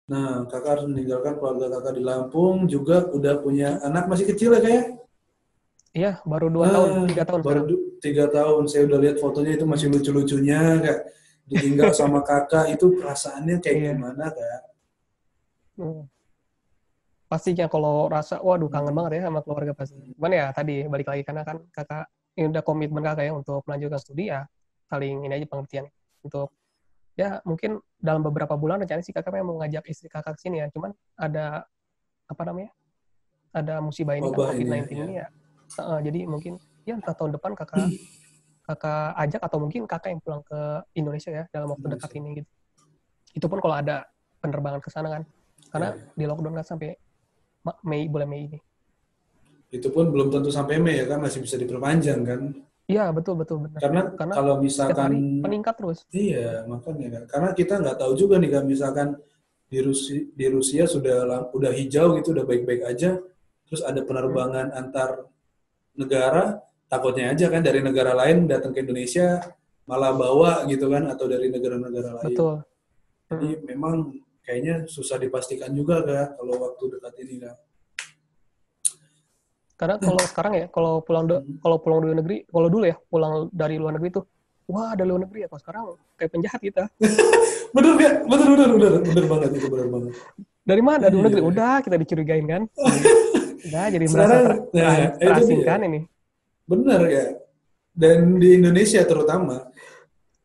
Nah, kakak harus meninggalkan keluarga kakak di Lampung, juga udah punya anak masih kecil ya kayak? Iya, baru 2 tahun, 3 tahun Baru sekarang. 3 tahun. Saya udah lihat fotonya itu masih lucu-lucunya, kayak ditinggal sama kakak, itu perasaannya kayak Iya. gimana kak? Hmm. Pastinya kalau rasa, waduh kangen Hmm. banget ya sama keluarga pasti. Cuman ya tadi balik lagi karena kan kakak ini udah komitmen kakak ya untuk melanjutkan studi ya, saling ini aja pengertian untuk ya mungkin dalam beberapa bulan rencananya sih kakak memang mau ngajak istri kakak ke sini ya. Cuman ada apa namanya? Ada musibah ini kan Wabah ini ya, COVID-19 ya. ini ya. Jadi mungkin ya entah tahun depan kakak kakak ajak atau mungkin kakak yang pulang ke Indonesia ya dalam waktu dekat Indonesia. ini gitu. Itu pun kalau ada penerbangan ke sana kan. Ya, Karena ya. di lockdown kan sampai bulan Mei ini. Itu pun belum tentu sampai Mei ya kan, masih bisa diperpanjang kan? Iya, betul betul benar. Karena Karena kalau setiap misalkan hari meningkat terus. iya, makanya kan. Karena kita nggak tahu juga nih kan, misalkan di Rusia udah hijau gitu, udah baik-baik aja, terus ada Hmm, penerbangan antar negara, takutnya aja kan dari negara lain datang ke Indonesia malah bawa gitu kan, atau dari negara-negara lain. betul. Jadi Mm-mm. memang kayaknya susah dipastikan juga kak kalau waktu dekat ini kak. Karena kalau sekarang ya, kalau pulang dari negeri, kalau dulu ya pulang dari luar negeri tuh, wah dari luar negeri ya. Kalau sekarang kayak penjahat kita. Bener gak? Bener bener bener bener banget itu, bener banget. Dari mana? Dari luar Iya. negeri. Udah kita dicurigain kan. Jadi merasa Sekarang, nah itu dia. terasingkan ini. Bener ya. Dan di Indonesia terutama,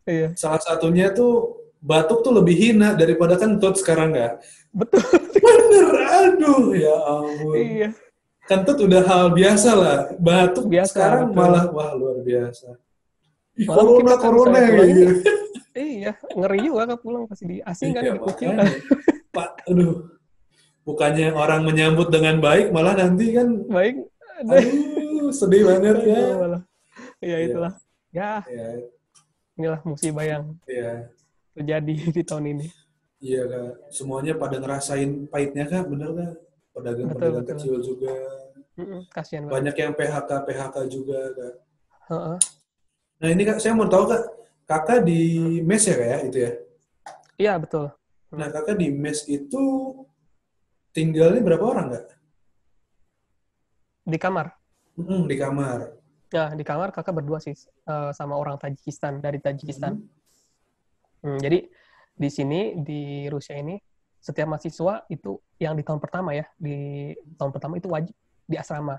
Iya, salah satunya tuh batuk tuh lebih hina daripada kentut sekarang nggak? betul. Bener, aduh ya ampun. Iya, Kentut udah hal biasa lah, batuk biasa sekarang betul. malah wah luar biasa. Ih Malah mungkin corona kakak corona misalnya pulang kayak ini, gitu. iya ngeri juga kakak pulang pasti diasingkan, Iya dikucilkan. makanya, Pak, aduh, bukannya orang menyambut dengan baik, malah nanti kan, Baik, ada, aduh, sedih banget ya. aduh malah. Ya Iya, itulah. Ya, iya, inilah musibah yang iya, terjadi di tahun ini. iya kak. Semuanya pada ngerasain pahitnya kak, bener kak. Betul Pedagang-pedagang betul. kecil juga, Kasihan banget. banyak yang PHK juga kak. Heeh. Nah ini kak, saya mau tahu kak, kakak di mes ya kak ya itu ya. Iya betul. Nah Hmm. kakak di mes itu tinggalnya berapa orang kak? Di kamar. Di kamar. Ya di kamar kakak berdua sih sama orang Tajikistan dari Tajikistan. Mm-mm. Jadi di sini di Rusia ini setiap mahasiswa itu yang di tahun pertama ya di tahun pertama itu wajib di asrama.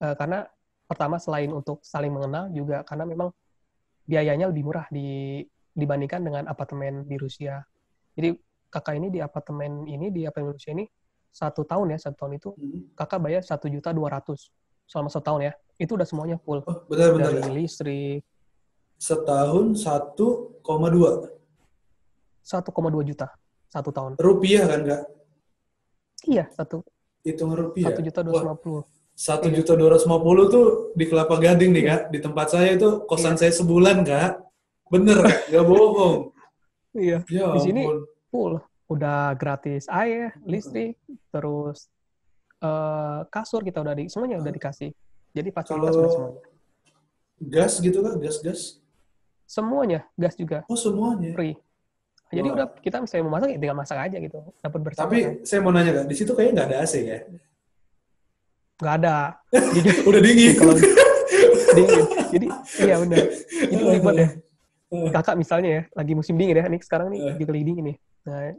Karena pertama selain untuk saling mengenal juga karena memang biayanya lebih murah dibandingkan dengan apartemen di Rusia. Jadi kakak ini di apartemen Rusia ini 1 tahun ya 1 tahun itu Mm-mm. kakak bayar 1.200.000 selama 1 tahun ya. Itu udah semuanya full Oh bentar-bentar dari kak. listrik Setahun 1,2 1,2 juta 1 tahun. rupiah kan kak? Iya Hitung satu rupiah. juta dua ratus Wah, lima puluh. satu Iya juta 250 tuh di Kelapa Gading nih iya kak. Di tempat saya itu kosan iya saya sebulan kak. Bener kak, gak bohong. iya. Ya Di sini ampun. full udah gratis air, listrik, terus kasur kita udah semuanya udah dikasih. Jadi fasilitas udah Kalau semuanya. gas gitu kak, gas-gas. Semuanya gas juga Oh semuanya. free. Jadi udah Wah. kita misalnya mau masak ya tinggal masak aja gitu. Dapat bersama Tapi kan. saya mau nanya kak, di situ kayaknya nggak ada AC ya? Nggak ada. Jujur Udah nih dingin. kalau dingin. Jadi iya benar. Jadi ribet ya. Kakak misalnya ya lagi musim dingin ya. Ini sekarang nih juga lagi dingin nih. Nah,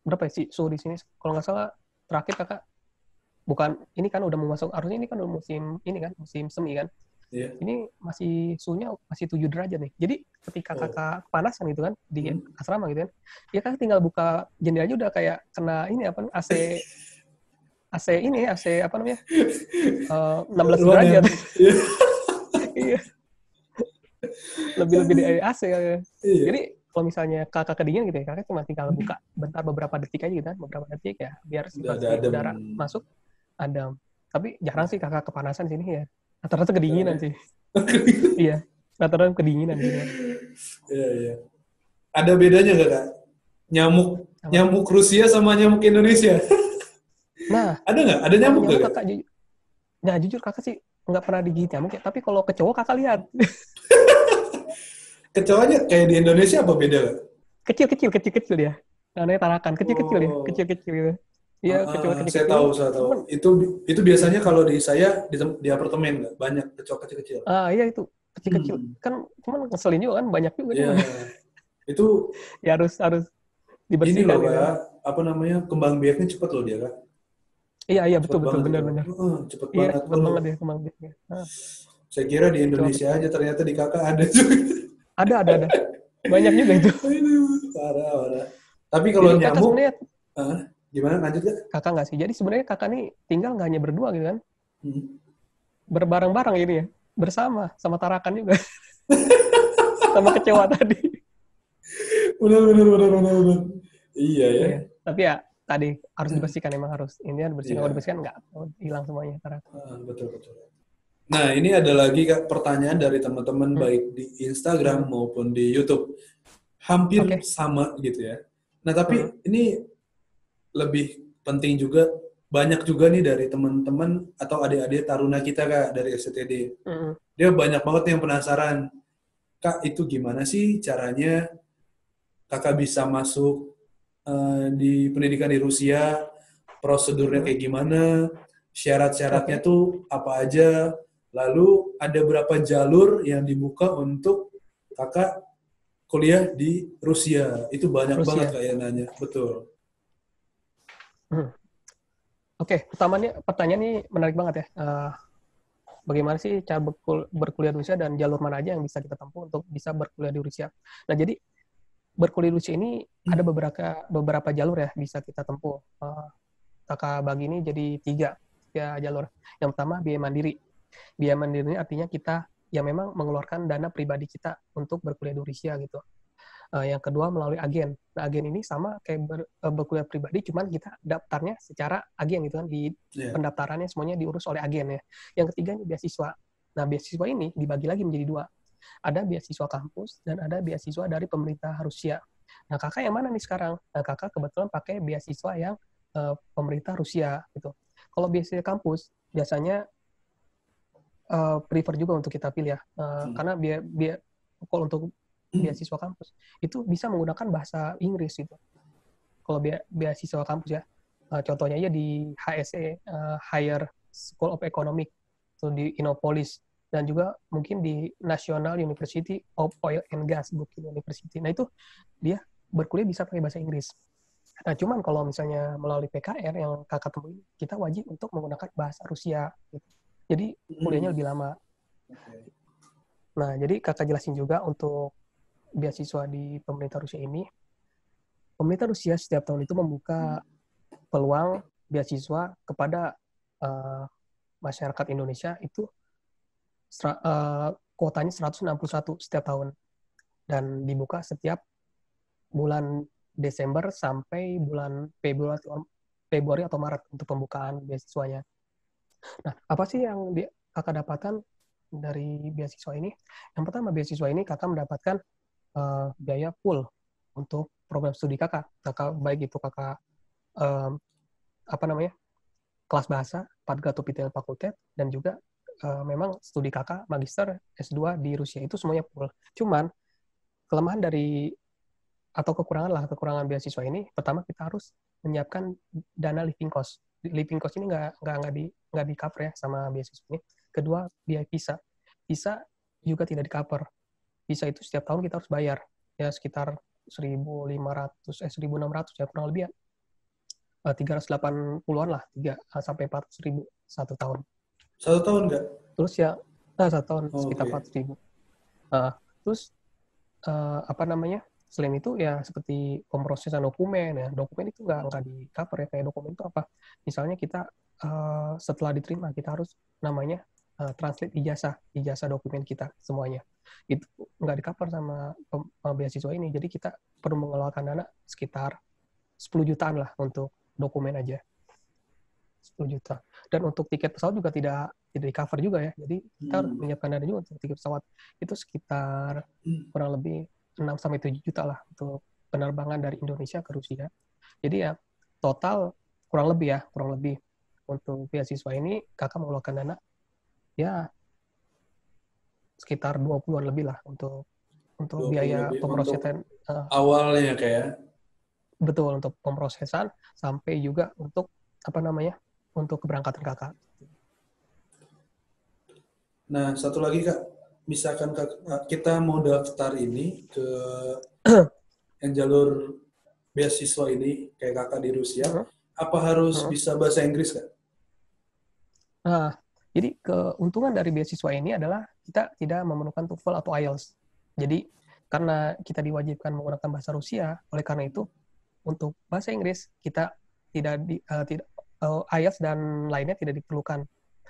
berapa ya sih suhu di sini? Kalau nggak salah terakhir kakak bukan ini kan udah mau masuk harusnya ini kan udah musim ini kan musim semi kan. Iya. Ini masih suhunya masih 7 derajat nih. Jadi ketika Oh. kakak panasan gitu kan di Hmm. asrama gitu kan, ya kakak tinggal buka jendela aja udah kayak kena ini apa AC apa namanya 16 Ruangan. derajat. Iya. Iya, lebih-lebih dari AC. Iya. Jadi kalau misalnya kakak kedinginan gitu ya, kakak cuma tinggal buka bentar beberapa detik aja gitu kan, beberapa detik ya, biar Udah ada sirkulasi adem. udara masuk, adem. Tapi jarang sih kakak kepanasan di sini ya. Rata-rata Jarang kedinginan ya. sih. Iya, rata-rata kedinginan di sini. Iya, iya. Ada bedanya nggak kak? Nyamuk Apa? nyamuk Rusia sama nyamuk Indonesia. Nah, Ada nggak? Ada kalau nyamuk nggak nyamuk kak? kakak, nah jujur kakak sih nggak pernah digigit nyamuk ya. Tapi kalau ke cowok kakak lihat Kecoanya kayak di Indonesia apa beda kak? kecil-kecil ya. namanya Tarakan, kecil-kecil ya, Oh, kecil-kecil gitu. Iya, kecil saya kecil-kecil. tahu, saya tahu. Cuman, Itu biasanya kalau di saya di apartemen nggak banyak kecoak kecil-kecil. iya itu kecil-kecil. Hmm, Kan cuman ngeselin juga kan, banyak juga ya cuman. itu Ya harus harus ini loh dibersihkan gitu kan. kak, apa namanya kembang biaknya cepet loh dia kak, Iya, iya cepet betul betul banget itu, benar-benar. cepet Iya, banget. cepet banget ya kembang biaknya. Saya kira di Kecoa Indonesia kecil. aja, ternyata di kakak ada juga. Ada. Banyak juga itu. Aduh, parah, parah. Tapi kalau Jadi kakak nyamuk, sebenarnya, gimana lanjut kak? kakak nggak sih? Jadi sebenarnya kakak nih tinggal nggak hanya berdua gitu kan. Hmm. Berbareng-bareng ini ya. Bersama, sama Tarakan juga. Sama kecewa tadi. Benar, benar, benar, benar, benar. Iya ya. Iya. Tapi ya tadi harus dibersihkan, emang harus. Ini harus dibersihkan. Kalau Iya, dibersihkan nggak hilang semuanya Tarakan. betul, betul. Nah, ini ada lagi kak pertanyaan dari teman-teman Hmm? baik di Instagram Hmm. maupun di YouTube. Hampir Oke. sama gitu ya. Nah, Hmm. tapi ini lebih penting juga, banyak juga nih dari teman-teman atau adik-adik taruna kita kak dari SCTD. Hmm. Dia banyak banget yang penasaran, kak itu gimana sih caranya kakak bisa masuk di pendidikan di Rusia, prosedurnya Hmm. kayak gimana, syarat-syaratnya Oke. tuh apa aja, lalu ada berapa jalur yang dibuka untuk kakak kuliah di Rusia. Itu banyak banget Rusia. kak yang nanya, betul. Hmm. Oke, pertamanya pertanyaan ini menarik banget ya. Bagaimana sih cara berkuliah di Rusia dan jalur mana aja yang bisa kita tempuh untuk bisa berkuliah di Rusia? Nah, jadi berkuliah di Rusia ini ada beberapa jalur ya bisa kita tempuh. Kakak bagi ini jadi tiga jalur. Yang pertama biaya mandiri. Biaya mandiri ini artinya kita yang memang mengeluarkan dana pribadi kita untuk berkuliah di Rusia gitu. Yang kedua melalui agen. Nah, agen ini sama kayak berkuliah pribadi, cuman kita daftarnya secara agen gitu kan, di Ya. pendaftarannya semuanya diurus oleh agen ya. Yang ketiga ini beasiswa. Nah, beasiswa ini dibagi lagi menjadi dua. Ada beasiswa kampus dan ada beasiswa dari pemerintah Rusia. Nah, kakak yang mana nih sekarang? Nah, kakak kebetulan pakai beasiswa yang pemerintah Rusia gitu. Kalau beasiswa kampus biasanya prefer juga untuk kita pilih ya, karena kalau untuk beasiswa kampus itu bisa menggunakan bahasa Inggris gitu. Kalau beasiswa kampus ya, contohnya aja di HSE, Higher School of Economic, atau di Innopolis, dan juga mungkin di National University of Oil and Gas, Bukit University. Nah itu dia berkuliah bisa pakai bahasa Inggris. Nah cuman kalau misalnya melalui PKR yang kakak temuin, kita wajib untuk menggunakan bahasa Rusia. Gitu. Jadi kuliahnya lebih lama. Nah jadi kakak jelasin juga untuk beasiswa di pemerintah Rusia ini, pemerintah Rusia setiap tahun itu membuka peluang beasiswa kepada uh, masyarakat Indonesia itu kuotanya 161 setiap tahun dan dibuka setiap bulan Desember sampai bulan Februari atau Maret untuk pembukaan beasiswanya. Nah, apa sih yang kakak dapatkan dari beasiswa ini? Yang pertama, beasiswa ini kakak mendapatkan biaya full untuk program studi kakak. Kakak baik itu kakak apa namanya kelas bahasa, Padgatopitel Fakultet, dan juga memang studi kakak magister S2 di Rusia itu semuanya full. Cuman kelemahan dari atau kekurangan beasiswa ini, pertama kita harus menyiapkan dana living cost. Living cost ini nggak di cover ya sama beasiswa ini. Kedua, biaya visa. Visa juga tidak di cover. Visa itu setiap tahun kita harus bayar ya sekitar 1.600 ya kurang lebih ya 380-an lah, 3 sampai 400 ribu satu tahun. Satu tahun nggak? Terus ya, satu tahun sekitar Oke. 400 ribu. Terus apa namanya? Selain itu ya seperti pemrosesan dokumen ya. Dokumen itu nggak di cover ya. Kayak dokumen itu apa? Misalnya kita setelah diterima kita harus namanya translate ijazah dokumen kita semuanya. Itu nggak di cover sama beasiswa ini. Jadi kita perlu mengeluarkan dana sekitar 10 jutaan lah untuk dokumen aja. 10 juta. Dan untuk tiket pesawat juga tidak di cover juga ya. Jadi kita harus menyiapkan dana juga untuk tiket pesawat. Itu sekitar kurang lebih 6 sampai 7 juta lah untuk penerbangan dari Indonesia ke Rusia. Jadi ya total kurang lebih untuk beasiswa ini kakak mengeluarkan dana ya sekitar 20-an lebih lah untuk 20 biaya lebih untuk pemrosesan awalnya kayak. betul untuk pemrosesan sampai juga untuk untuk keberangkatan kakak. Nah, satu lagi Kak, misalkan kita mau daftar ini ke yang jalur beasiswa ini, kayak kakak di Rusia, apa harus bisa bahasa Inggris Kak? Nah, jadi keuntungan dari beasiswa ini adalah kita tidak memerlukan TOEFL atau IELTS. Jadi karena kita diwajibkan menggunakan bahasa Rusia, oleh karena itu untuk bahasa Inggris kita tidak IELTS dan lainnya tidak diperlukan.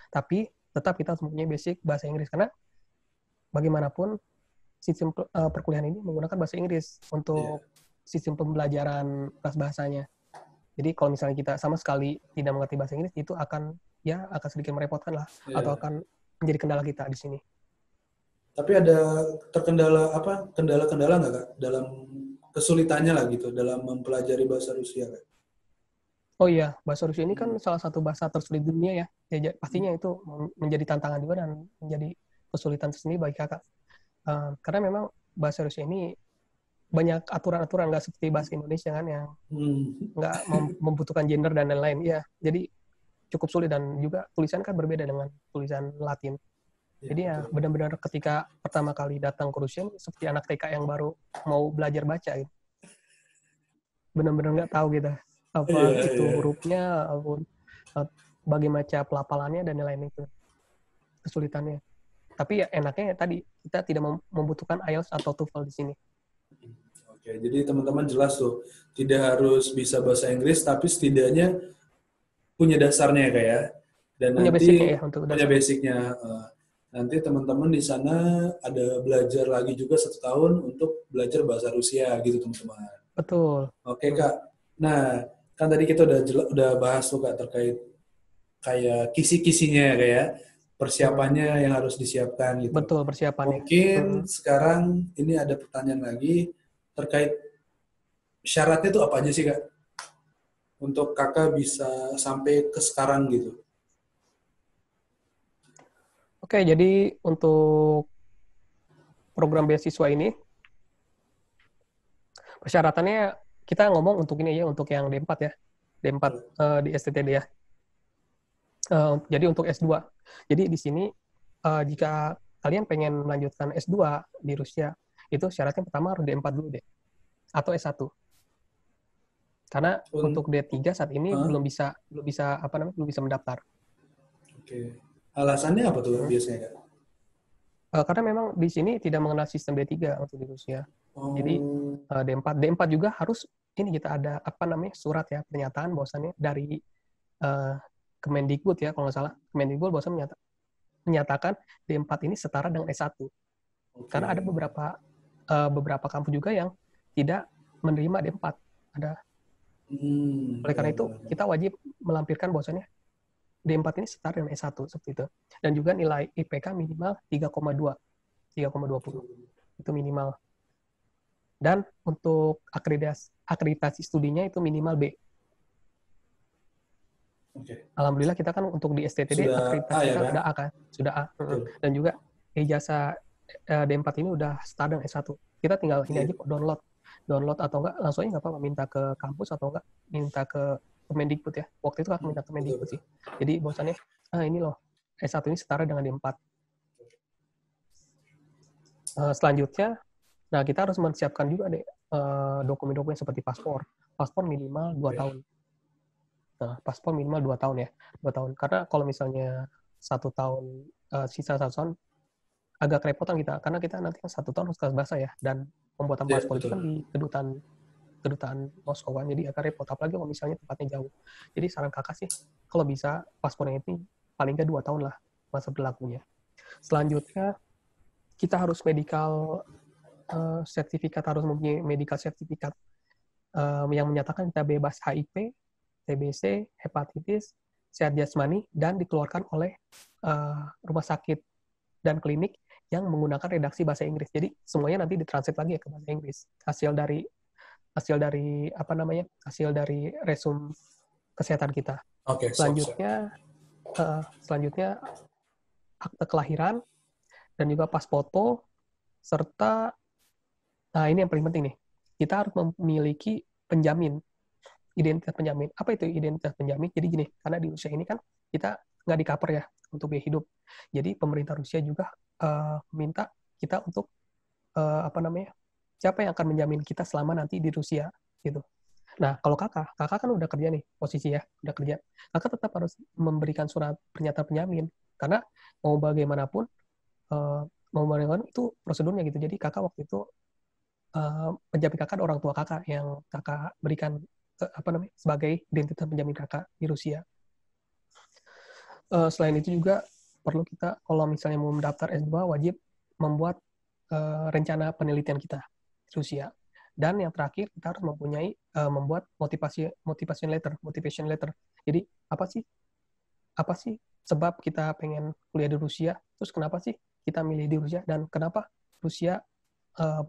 Tapi tetap kita harus mempunyai basic bahasa Inggris karena bagaimanapun sistem perkuliahan ini menggunakan bahasa Inggris Iya. untuk sistem pembelajaran kelas bahasanya. Jadi kalau misalnya kita sama sekali tidak mengerti bahasa Inggris, itu akan sedikit merepotkan lah, atau Iya. akan menjadi kendala kita di sini. Tapi ada kendala-kendala nggak Kak dalam kesulitannya lah gitu dalam mempelajari bahasa Rusia Kak? Oh iya, bahasa Rusia ini kan Hmm. salah satu bahasa tersulit di dunia ya. Pastinya itu menjadi tantangan juga dan menjadi kesulitan tersendiri bagi kakak. Karena memang bahasa Rusia ini banyak aturan-aturan, nggak seperti bahasa Indonesia kan yang Hmm. nggak membutuhkan gender dan lain-lain. Iya, jadi cukup sulit dan juga tulisan kan berbeda dengan tulisan Latin. Ya, Jadi ya betul. benar-benar ketika pertama kali datang ke Rusia seperti anak TK yang baru mau belajar baca gitu. Benar-benar nggak tahu gitu apa Iya, itu iya. hurufnya, bagaimana cara pelafalannya dan lain-lain itu kesulitannya. Tapi ya enaknya tadi kita tidak membutuhkan IELTS atau TOEFL di sini. Oke, jadi teman-teman jelas tuh, tidak harus bisa bahasa Inggris, tapi setidaknya punya dasarnya ya Kak ya. Dan Punya nanti basicnya ya untuk punya dasarnya. basicnya. Nanti teman-teman di sana ada belajar lagi juga 1 tahun untuk belajar bahasa Rusia gitu teman-teman. Betul. Oke Kak. Nah, kan tadi kita udah bahas tuh Kak terkait kayak kisi-kisinya ya Kak ya. Persiapannya yang harus disiapkan gitu. Betul persiapannya. Mungkin sekarang ini ada pertanyaan lagi terkait syaratnya tuh apa aja sih Kak? Untuk kakak bisa sampai ke sekarang gitu. Oke, jadi untuk program beasiswa ini persyaratannya kita ngomong untuk ini ya, untuk yang D4 ya. D4 di STTD ya. Jadi untuk S2. Jadi di sini jika kalian pengen melanjutkan S2 di Rusia, itu syaratnya pertama harus D4 dulu deh, atau S1. Karena untuk D3 saat ini Hah? belum bisa mendaftar. Oke. Alasannya apa tuh Hmm. biasanya Kak? Karena memang di sini tidak mengenal sistem D3 untuk di Rusia. Jadi Oh, D4 juga harus ini kita ada surat ya, pernyataan bahwasannya dari uh, Kemendikbud ya kalau nggak salah. Kemendikbud bahwasannya menyatakan D4 ini setara dengan S1. oke. Karena ada beberapa kampus juga yang tidak menerima D4. Ada. Oleh karena itu Benar-benar. kita wajib melampirkan bahwasannya D4 ini setara dengan S1 seperti itu. Dan juga nilai IPK minimal 3,2, 3,20. Itu minimal. Dan untuk akreditasi studinya itu minimal B. Oke. Alhamdulillah kita kan untuk di STTD Sudah A akreditasi ya kita Kak? udah A kan, sudah A. Betul. Dan juga ijazah D4 ini udah setara dengan S1. Kita tinggal ini Iya. aja kok download atau enggak langsung aja nggak apa-apa minta ke kampus atau enggak minta ke Kemendikbud ya. Waktu itu aku minta ke Betul, Kemendikbud betul. sih. Jadi bahwasannya ini loh S1 ini setara dengan D4. Selanjutnya, nah kita harus mempersiapkan juga deh dokumen-dokumen seperti paspor. Paspor minimal 2 Oke. tahun. Nah, paspor minimal 2 tahun ya. 2 tahun. Karena kalau misalnya 1 tahun, sisa 1 tahun, agak kerepotan kita. Karena kita nanti kan 1 tahun harus kelas bahasa ya. Dan pembuatan Iya, paspor itu betul. kan di kedutaan Moskow kan. Jadi agak repot. Apalagi kalau misalnya tempatnya jauh. Jadi saran kakak sih, kalau bisa paspornya ini paling nggak 2 tahun lah masa berlakunya. Selanjutnya, kita harus sertifikat, harus mempunyai medical sertifikat yang menyatakan kita bebas HIV, TBC, hepatitis, sehat jasmani, dan dikeluarkan oleh rumah sakit dan klinik yang menggunakan redaksi bahasa Inggris. Jadi semuanya nanti ditranslate lagi ya ke bahasa Inggris. Hasil dari resume kesehatan kita. Oke, siap, siap. Selanjutnya akte kelahiran dan juga pas foto serta nah ini yang paling penting nih. Kita harus memiliki penjamin, identitas penjamin. Apa itu identitas penjamin? Jadi gini, karena di Rusia ini kan kita nggak di cover ya untuk biaya hidup. Jadi pemerintah Rusia juga minta kita untuk siapa yang akan menjamin kita selama nanti di Rusia gitu. Nah, kalau kakak kan udah kerja nih, posisi ya, udah kerja. Kakak tetap harus memberikan surat pernyataan penjamin. Karena mau bagaimanapun, itu prosedurnya gitu. Jadi kakak waktu itu, penjamin kakak ada orang tua kakak yang kakak berikan, sebagai identitas penjamin kakak di Rusia. Selain itu juga, perlu kita, kalau misalnya mau mendaftar S2, wajib membuat rencana penelitian kita di Rusia. Dan yang terakhir, kita harus membuat motivation letter. Jadi apa sih sebab kita pengen kuliah di Rusia? Terus kenapa sih kita milih di Rusia? Dan kenapa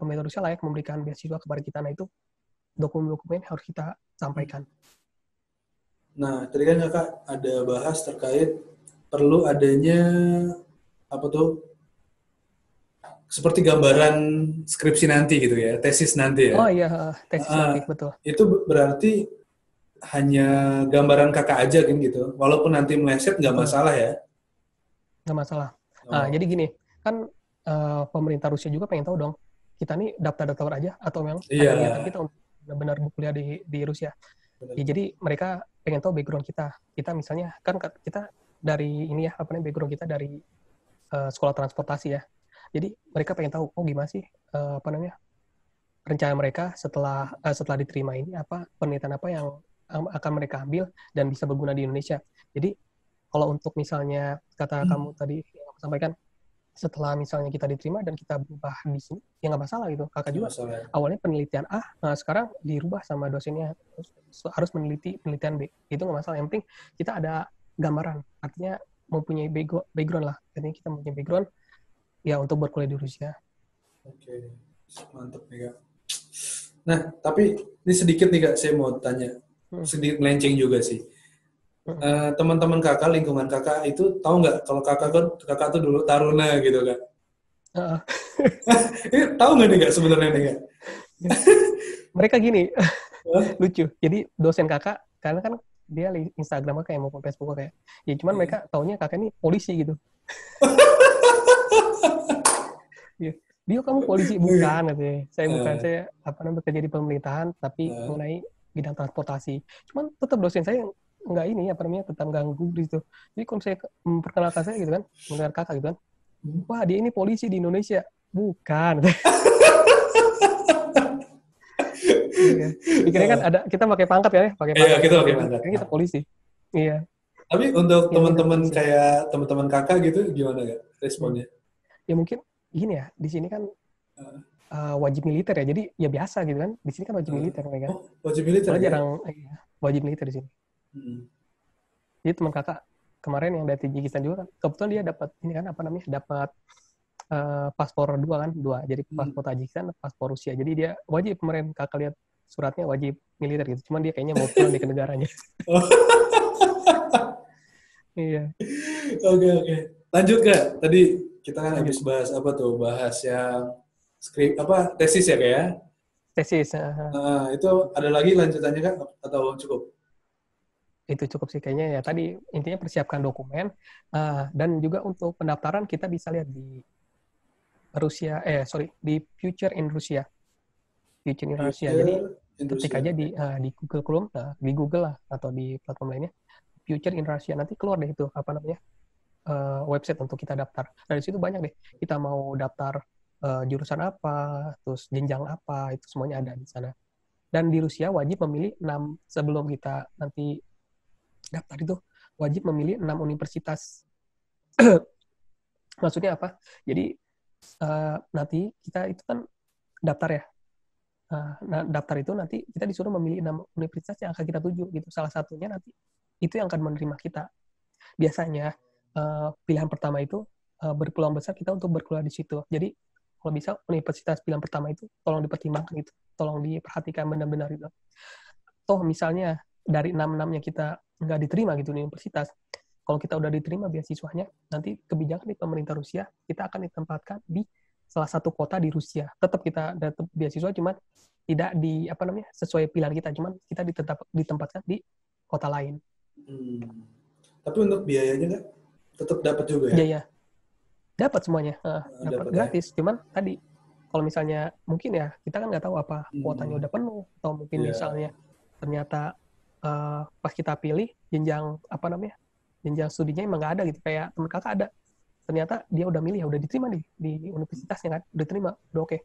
pemerintah Rusia layak memberikan beasiswa kepada kita? Nah, itu dokumen-dokumen harus kita sampaikan. Nah, tadi kan kakak ada bahas terkait perlu adanya seperti gambaran skripsi nanti gitu ya, tesis nanti ya. Oh iya, tesis nanti, betul. Itu berarti hanya gambaran kakak aja kan gitu, walaupun nanti meleset nggak masalah ya? Nggak masalah. Nah, jadi gini, kan pemerintah Rusia juga pengen tahu dong, kita nih daftar aja atau memang ada niatan kita untuk benar-benar berkuliah di Rusia. Ya, jadi mereka pengen tahu background kita. Kita misalnya, kan kita dari ini ya, background kita dari sekolah transportasi ya. Jadi mereka pengen tahu, oh gimana sih rencana mereka setelah diterima ini, penelitian apa yang akan mereka ambil dan bisa berguna di Indonesia. Jadi kalau untuk misalnya kata kamu tadi yang aku sampaikan, setelah misalnya kita diterima dan kita berubah di sini, ya nggak masalah gitu. Kakak juga awalnya penelitian A, sekarang dirubah sama dosennya harus meneliti penelitian B. Itu nggak masalah. Yang penting kita ada gambaran. Artinya mempunyai background lah. Artinya kita mempunyai background ya untuk berkuliah di Rusia. Oke, mantap nih Kak. Nah, tapi ini sedikit nih Kak, saya mau tanya. Sedikit melenceng juga sih. Teman-teman kakak, lingkungan kakak itu tahu nggak kalau kakak tuh dulu taruna gitu Kak? Ini tahu nggak nih Kak sebenarnya nih Kak? Mereka gini, lucu. Jadi dosen kakak, karena kan dia Instagram kayak maupun Facebook kayak, ya cuman mereka taunya kakak ini polisi gitu. Dia kamu polisi? Bukan, katanya. Saya bukan, saya bekerja di pemerintahan tapi mengenai bidang transportasi. Cuman tetap dosen saya nggak ini tetap ganggu gitu. Jadi kalau saya memperkenalkan saya gitu kan, mendengar kakak gitu kan, wah dia ini polisi di Indonesia. Bukan. Pikirnya kan ada, kita pakai pangkat ya, pakai pangkat. Iya, kita pakai pangkat. Kita polisi. Iya. Tapi untuk teman-teman kayak teman-teman kakak gitu gimana Kak responnya? Ya mungkin gini ya, di sini kan wajib militer ya, jadi ya biasa gitu kan. Di sini kan wajib militer kan. Oh, wajib militer ya? Jarang wajib militer di sini. Jadi teman kakak kemarin yang dari Tajikistan juga kan, kebetulan dia dapat ini kan dapat paspor dua. Jadi paspor Tajikistan, paspor Rusia. Jadi dia wajib, kemarin kakak lihat suratnya wajib militer gitu. Cuman dia kayaknya mau pulang ke negaranya. Iya. Oke. Lanjut Kak. Tadi kita kan habis bahas bahas yang tesis ya Kak ya? Tesis. Nah, itu ada lagi lanjutannya Kak atau cukup? Itu cukup sih kayaknya ya. Tadi intinya persiapkan dokumen, dan juga untuk pendaftaran kita bisa lihat di Rusia, di Future in Rusia. Future in Rusia. Jadi ketik aja di Google Chrome, di Google lah atau di platform lainnya, Future in Rusia, nanti keluar deh itu website untuk kita daftar. Dari situ banyak deh. Kita mau daftar jurusan apa, terus jenjang apa, itu semuanya ada di sana. Dan di Rusia wajib memilih 6, sebelum kita nanti daftar itu wajib memilih 6 universitas. Maksudnya apa? Jadi nanti kita itu kan daftar ya. Nah, daftar itu nanti kita disuruh memilih 6 universitas yang akan kita tuju gitu. Salah satunya nanti itu yang akan menerima kita. Biasanya pilihan pertama itu berpeluang besar kita untuk berkuliah di situ. Jadi kalau bisa universitas pilihan pertama itu tolong dipertimbangkan gitu. Tolong diperhatikan benar-benar gitu. Toh misalnya dari 6-6-nya kita nggak diterima gitu di universitas, kalau kita udah diterima beasiswanya, nanti kebijakan di pemerintah Rusia, kita akan ditempatkan di salah satu kota di Rusia. Tetap kita dapat beasiswa, cuma tidak di apa namanya sesuai pilihan kita, cuman kita ditempatkan di kota lain. Tapi untuk biayanya nggak tetap dapat juga ya? Biaya dapat semuanya, dapat gratis. Ya? Cuman tadi kalau misalnya mungkin ya kita kan nggak tahu apa kuotanya udah penuh atau mungkin misalnya ternyata pas kita pilih jenjang apa namanya jenjang studinya emang nggak ada gitu, kayak teman kakak ada ternyata dia udah milih ya udah diterima di universitasnya kan, udah terima udah oke.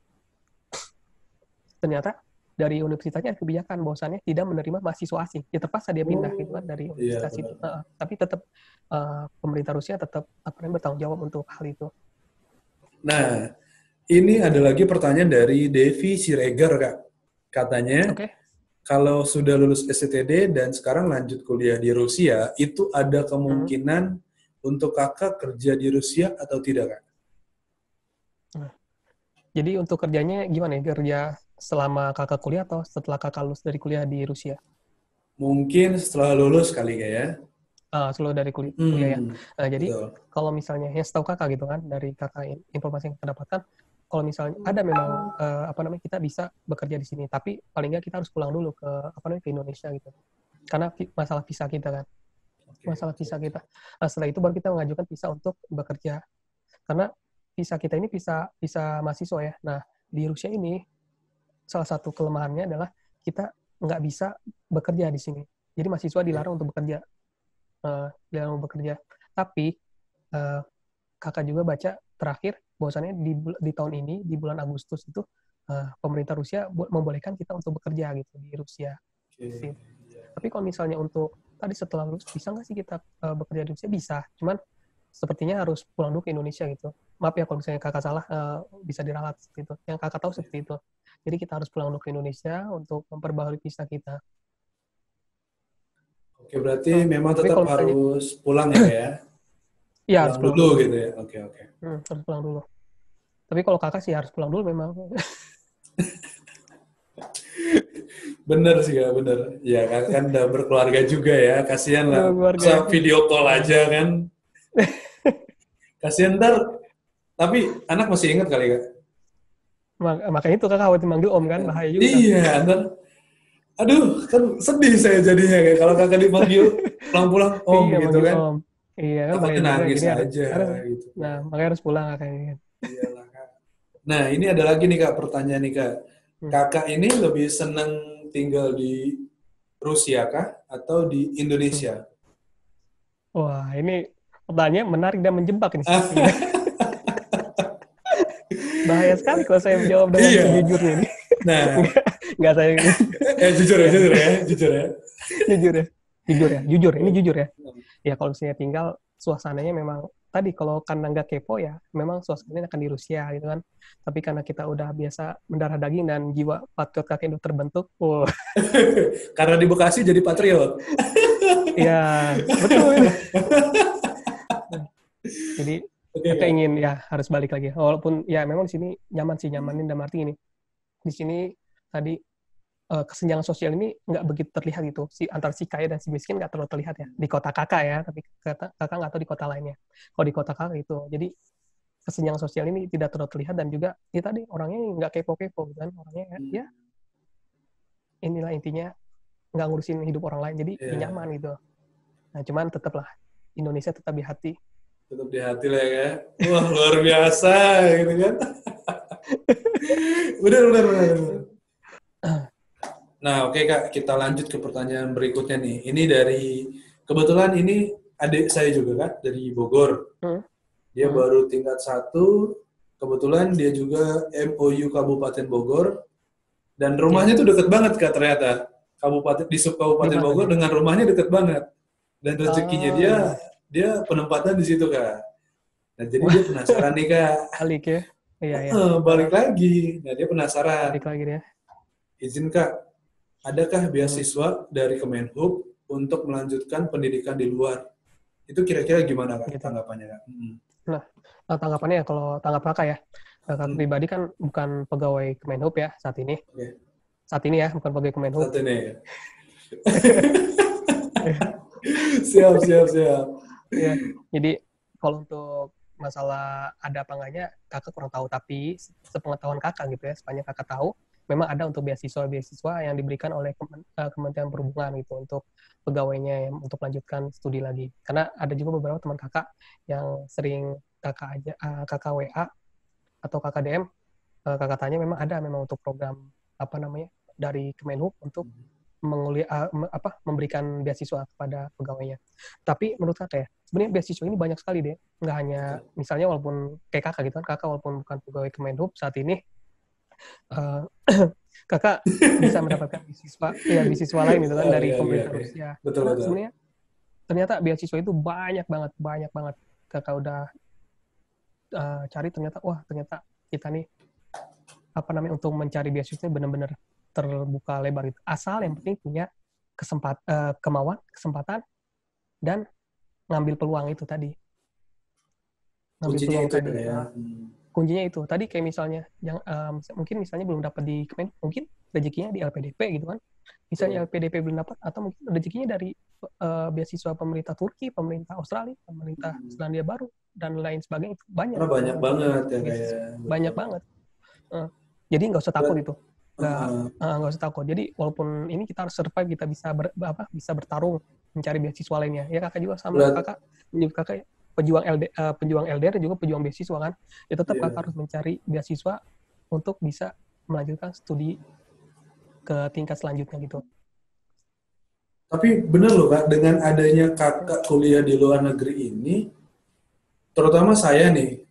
Ternyata dari universitasnya ada kebijakan bahwasannya tidak menerima mahasiswa asing, ya terpaksa dia pindah gitu kan dari universitas itu. Tapi tetap pemerintah Rusia tetap bertanggung jawab untuk hal itu. Nah, ini ada lagi pertanyaan dari Devi Siregar, Kak. Katanya, kalau sudah lulus STTD dan sekarang lanjut kuliah di Rusia, itu ada kemungkinan untuk kakak kerja di Rusia atau tidak, Kak? Jadi untuk kerjanya gimana ya? Kerja selama kakak kuliah atau setelah kakak lulus dari kuliah di Rusia? Mungkin setelah lulus kali ya. Setelah dari kuliah ya. Nah, jadi kalau misalnya yang setahu kakak gitu kan, dari kakak informasi yang kita dapatkan, kalau misalnya ada memang kita bisa bekerja di sini, tapi paling nggak kita harus pulang dulu ke ke Indonesia gitu. Karena masalah visa kita kan. Masalah visa kita. Nah, setelah itu baru kita mengajukan visa untuk bekerja. Karena visa kita ini visa mahasiswa ya. Nah, di Rusia ini salah satu kelemahannya adalah kita nggak bisa bekerja di sini. Jadi mahasiswa dilarang untuk bekerja. Tapi kakak juga baca terakhir bahwasannya di tahun ini di bulan Agustus itu pemerintah Rusia membolehkan kita untuk bekerja gitu di Rusia. Tapi kalau misalnya untuk tadi setelah lulus bisa nggak sih kita bekerja di Rusia? Bisa, cuman sepertinya harus pulang dulu ke Indonesia gitu. Maaf ya kalau misalnya kakak salah, bisa diralat seperti itu. Yang kakak tahu seperti itu. Jadi kita harus pulang dulu ke Indonesia untuk memperbaharui visa kita. Oke, berarti memang tetap harus pulang ya? Iya, harus pulang dulu gitu ya? Oke. Harus pulang dulu. Tapi kalau kakak sih harus pulang dulu memang. Bener sih ya, bener. Ya kan udah berkeluarga juga ya, kasihan lah. Masa video call aja kan. Kasihan ntar, tapi anak masih ingat kali Kak? Makanya itu kakak khawatir manggil om kan, bahaya juga. Iya, ntar. Aduh, kan sedih saya jadinya kayak kalau kakak dipanggil pulang-pulang om gitu kan. Om. Iya kan, takutnya nangis aja gitu. Nah, makanya harus pulang kayaknya. Iyalah Kak. Nah, ini ada lagi nih Kak pertanyaan nih Kak. Kakak ini lebih senang tinggal di Rusia kah atau di Indonesia? Wah, ini pertanyaan menarik dan menjebak ini. Bahaya sekali kalau saya menjawab dengan sejujurnya ini. Nah, nggak saya. Jujur ya. Jujur. Ini jujur ya. Ya kalau misalnya tinggal suasananya memang tadi kalau karena nggak kepo ya memang suasananya akan di Rusia gitu kan. Tapi karena kita udah biasa mendarah daging dan jiwa patriot kakek udah terbentuk. Karena di Bekasi jadi patriot. Iya, betul. Jadi kakak ingin ya harus balik lagi. Walaupun ya memang di sini nyamanin dalam arti ini. Di sini tadi kesenjangan sosial ini nggak begitu terlihat gitu. Antara si kaya dan si miskin nggak terlalu terlihat ya. Di kota kakak ya, tapi kakak nggak tahu di kota lainnya. Kalau di kota kakak itu, jadi kesenjangan sosial ini tidak terlalu terlihat dan juga ya tadi orangnya nggak kepo-kepo gitu kan. Orangnya ya inilah intinya nggak ngurusin hidup orang lain, jadi nyaman gitu. Nah cuman tetaplah Indonesia tetap di hati. Tetap di hati lah ya. Wah luar biasa gitu kan. Benar. Nah oke Kak, kita lanjut ke pertanyaan berikutnya nih. Ini kebetulan ini adik saya juga Kak, dari Bogor. Dia baru tingkat 1, kebetulan dia juga MOU Kabupaten Bogor, dan rumahnya tuh deket banget Kak ternyata. Di Kabupaten Bogor dengan rumahnya deket banget. Dan rezekinya dia penempatan di situ Kak. Nah jadi dia penasaran nih Kak. Balik ya? Iya. Balik lagi. Nah dia penasaran. Balik lagi dia. Izin Kak, adakah beasiswa dari Kemenhub untuk melanjutkan pendidikan di luar? Itu kira-kira gimana Kak tanggapannya Kak? Nah, tanggapannya kalau tanggap kakak ya, kakak pribadi kan bukan pegawai Kemenhub ya saat ini. Saat ini ya, bukan pegawai Kemenhub. Saat ini ya. Siap. Ya, jadi kalau untuk masalah ada apa enggaknya, kakak kurang tahu. Tapi sepengetahuan kakak gitu ya, sepanjang kakak tahu, memang ada untuk beasiswa yang diberikan oleh Kementerian Perhubungan gitu untuk pegawainya yang untuk melanjutkan studi lagi. Karena ada juga beberapa teman kakak yang sering kakak WA atau kakak DM, kakak tanya memang ada memang untuk program dari Kemenhub untuk memberikan beasiswa kepada pegawainya. Tapi menurut kakak ya, sebenarnya beasiswa ini banyak sekali deh. Nggak hanya, misalnya walaupun kayak kakak gitu kan, kakak walaupun bukan pegawai Kemenhub saat ini, kakak bisa mendapatkan beasiswa lain gitu kan dari pemerintah Rusia. Betul, Karena sebenarnya ternyata beasiswa itu banyak banget. Kakak udah cari ternyata kita nih untuk mencari beasiswa ini benar-benar terbuka lebar gitu. Asal yang penting punya kemauan, kesempatan, dan ngambil peluang itu tadi. Kuncinya itu ya. Kuncinya itu. Tadi kayak misalnya, mungkin misalnya belum dapat di Kemen, mungkin rezekinya di LPDP gitu kan. Misalnya LPDP belum dapat, atau mungkin rezekinya dari beasiswa pemerintah Turki, pemerintah Australia, pemerintah Selandia Baru, dan lain sebagainya. Itu banyak. Karena banyak banget ya kayak. Banyak banget. Jadi nggak usah takut itu. Nggak usah takut. Jadi walaupun ini kita harus survive, kita bisa bertarung mencari beasiswa lainnya. Ya kakak juga sama kakak pejuang LDR dan juga pejuang beasiswa kan. Ya tetap kakak harus mencari beasiswa untuk bisa melanjutkan studi ke tingkat selanjutnya gitu. Tapi bener loh Kak, dengan adanya kakak kuliah di luar negeri ini, terutama saya nih,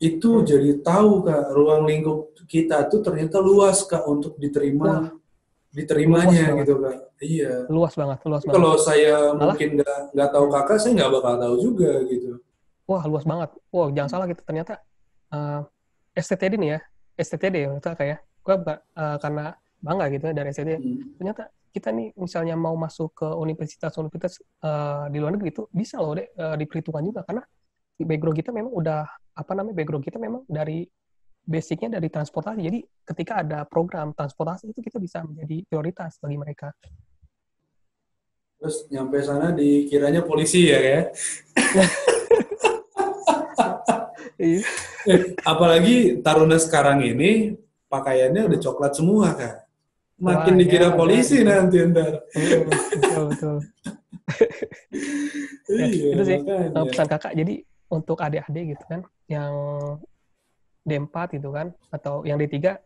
itu jadi tahu Kak, ruang lingkup kita tuh ternyata luas Kak untuk diterimanya gitu Kak. Iya. Luas banget. Kalau saya mungkin nggak tahu kakak, saya nggak bakal tahu juga gitu. Wah, luas banget. Wah, jangan salah kita ternyata STTD nih ya, STTD ya, kayak gue karena bangga gitu ya dari STTD. Ternyata kita nih misalnya mau masuk ke universitas di luar negeri itu bisa loh diperhitungkan juga, karena background kita memang background kita memang dari basicnya dari transportasi. Jadi ketika ada program transportasi itu kita bisa menjadi prioritas bagi mereka. Terus nyampe sana dikiranya polisi ya kayak. Apalagi taruna sekarang ini pakaiannya udah coklat semua Kak. Makin dikira polisi nanti ntar. Betul. Itu sih pesan kakak. Jadi untuk adik-adik gitu kan, yang D4 gitu kan, atau yang D3,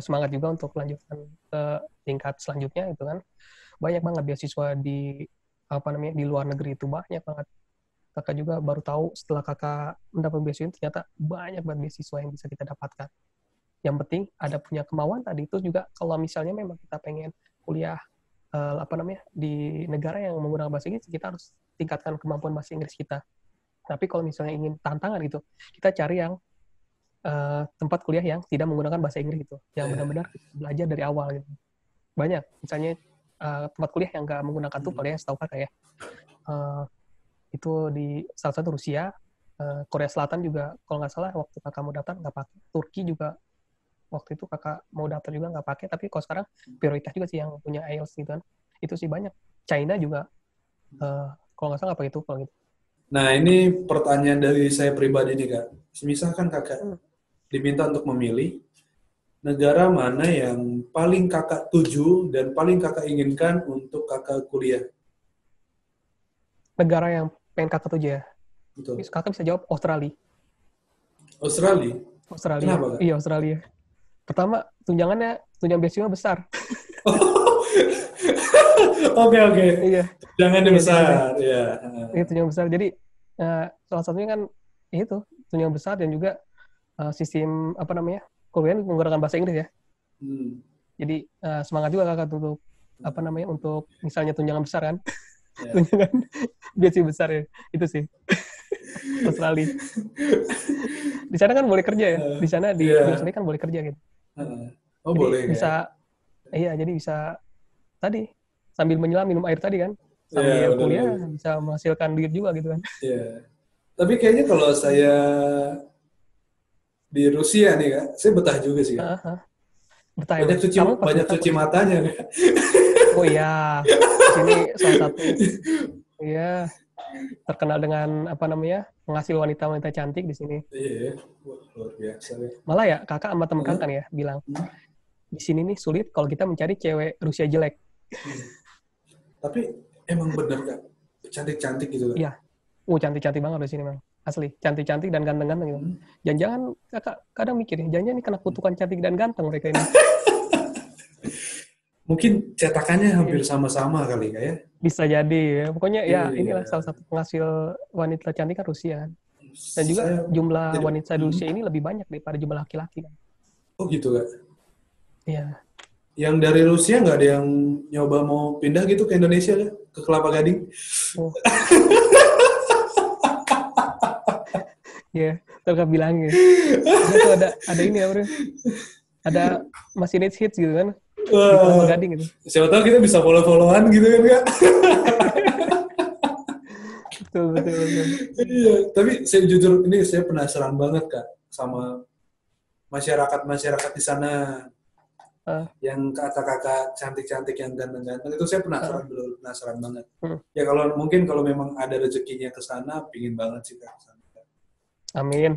semangat juga untuk melanjutkan ke tingkat selanjutnya gitu kan. Banyak banget beasiswa di luar negeri itu, banyak banget. Kakak juga baru tahu setelah kakak mendapat beasiswa ini, ternyata banyak banget beasiswa yang bisa kita dapatkan. Yang penting ada punya kemauan tadi. Itu juga kalau misalnya memang kita pengen kuliah di negara yang menggunakan bahasa Inggris, kita harus tingkatkan kemampuan bahasa Inggris kita. Tapi kalau misalnya ingin tantangan gitu, kita cari yang tempat kuliah yang tidak menggunakan bahasa Inggris gitu, yang benar-benar belajar dari awal gitu. Banyak, misalnya tempat kuliah yang nggak menggunakan TOEFL ya, setahu kakak ya. Itu di salah satu Rusia, Korea Selatan juga kalau nggak salah waktu kakak mau daftar nggak pakai. Turki juga waktu itu kakak mau daftar juga nggak pakai, tapi kalau sekarang prioritas juga sih yang punya IELTS gitu kan. Itu sih banyak. China juga kalau nggak salah nggak pakai TOEFL gitu. Nah ini pertanyaan dari saya pribadi nih Kak. Misalkan kakak diminta untuk memilih negara mana yang paling kakak tuju dan paling kakak inginkan untuk kakak kuliah. Negara yang pengen kakak tuju ya? Betul. Kakak bisa jawab Australia. Australia? Kenapa Kak? Iya, Australia. Pertama, tunjangan beasiswa besar. Oke. Iya. Tunjangannya besar. Iya. Itu tunjangan besar. Jadi salah satunya kan itu tunjangan besar, dan juga sistem kuliah menggunakan bahasa Inggris ya. Jadi semangat juga kakak untuk untuk misalnya tunjangan besar kan. Tunjangan beasiswa besar ya. Itu sih. Australia. Di sana kan boleh kerja ya. Di sana di Australia kan boleh kerja gitu. Oh, jadi boleh bisa ya? Iya, jadi bisa tadi sambil menyelam minum air tadi kan, sambil kuliah bisa menghasilkan duit juga gitu kan. Iya. Tapi kayaknya kalau saya di Rusia nih Kak, saya betah juga sih Kak. Betah banyak cuci matanya Kak. Oh iya, sini salah satu iya terkenal dengan penghasil wanita-wanita cantik di sini. Iya, wah, luar biasa ya. Malah ya kakak sama temen kakak nih ya bilang, di sini nih sulit kalau kita mencari cewek Rusia jelek. Tapi emang bener Kak, cantik-cantik gitu Kak. Iya. Cantik-cantik banget di sini, Bang. Asli, cantik-cantik dan ganteng-ganteng gitu. Jangan-jangan Kakak kadang mikir ya, jangan-jangan ini kena kutukan cantik dan ganteng mereka ini. Mungkin cetakannya hampir sama-sama kali Kak ya. Bisa jadi ya. Pokoknya ya inilah Iya. salah satu penghasil wanita cantik kan Rusia. Dan juga jumlah wanita di Rusia ini lebih banyak daripada jumlah laki-laki. Oh gitu Kak. Iya. Yang dari Rusia nggak ada yang nyoba mau pindah gitu ke Indonesia Kak? Ke Kelapa Gading? Oh. Ya, Kakak bilang ya. Itu ada ini ya, bro. Ada masih hits gitu kan. Di Kelapa Gading gitu. Siapa tahu kita bisa follow-followan gitu kan Kak. Betul. Iya, tapi saya jujur ini saya penasaran banget Kak sama masyarakat di sana yang kakak-kakak cantik-cantik yang ganteng-ganteng itu saya penasaran banget. Ya kalau memang ada rezekinya ke sana, pingin banget sih Kak. Amin.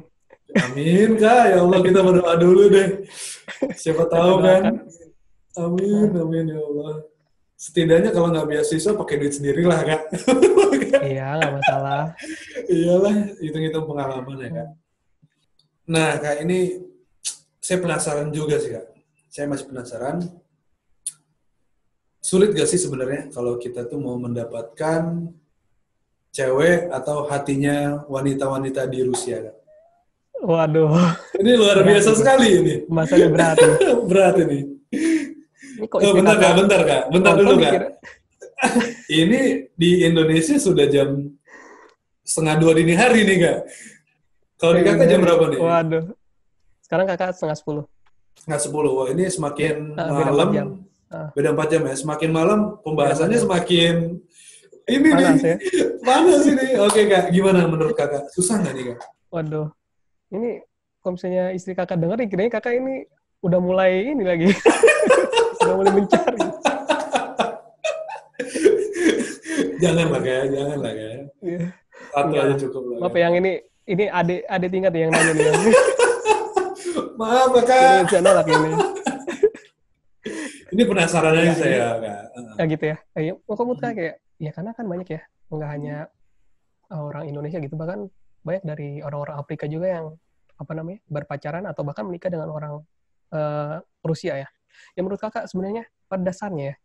Amin Kak, ya Allah kita berdoa dulu deh. Siapa tahu kan. Amin ya Allah. Setidaknya kalau nggak beasiswa pakai duit sendiri lah Kak. Iya, nggak masalah. Iyalah, hitung-hitung pengalaman ya Kak. Nah Kak, ini saya penasaran juga sih Kak. Saya masih penasaran. Sulit gak sih sebenarnya kalau kita tuh mau mendapatkan cewek atau hatinya wanita-wanita di Rusia Kak? Waduh. Ini luar biasa sekali ini. Masalahnya berat. Berat ini. Ini kok bentar Kak. Bentar dulu Kak. Ini di Indonesia sudah jam 1:30 dini hari nih Kak. Kalau di Kakak jam berapa nih? Waduh. Sekarang Kakak 9:30. 9:30. Wah, ini semakin beda malam. 4 jam. Beda 4 jam ya. Semakin malam pembahasannya semakin ini panas nih. Ya? Panas ini. Oke Kak, gimana menurut Kakak? Susah nggak nih Kak? Waduh. Ini kalau misalnya istri Kakak denger, kira-kira Kakak ini udah mulai ini lagi. Udah mulai mencari. Janganlah Kak. Iya. Satu aja cukup lah. Maaf yang ini adik tingkat yang nanya nih. Maaf Kak. Ini nolak ini. Ini penasaran aja saya Kak. Ya gitu ya. Kamu kayak ya karena kan banyak ya, nggak hanya orang Indonesia gitu, bahkan banyak dari orang-orang Afrika juga yang berpacaran atau bahkan menikah dengan orang Rusia ya. Yang menurut Kakak sebenarnya pada dasarnya ya,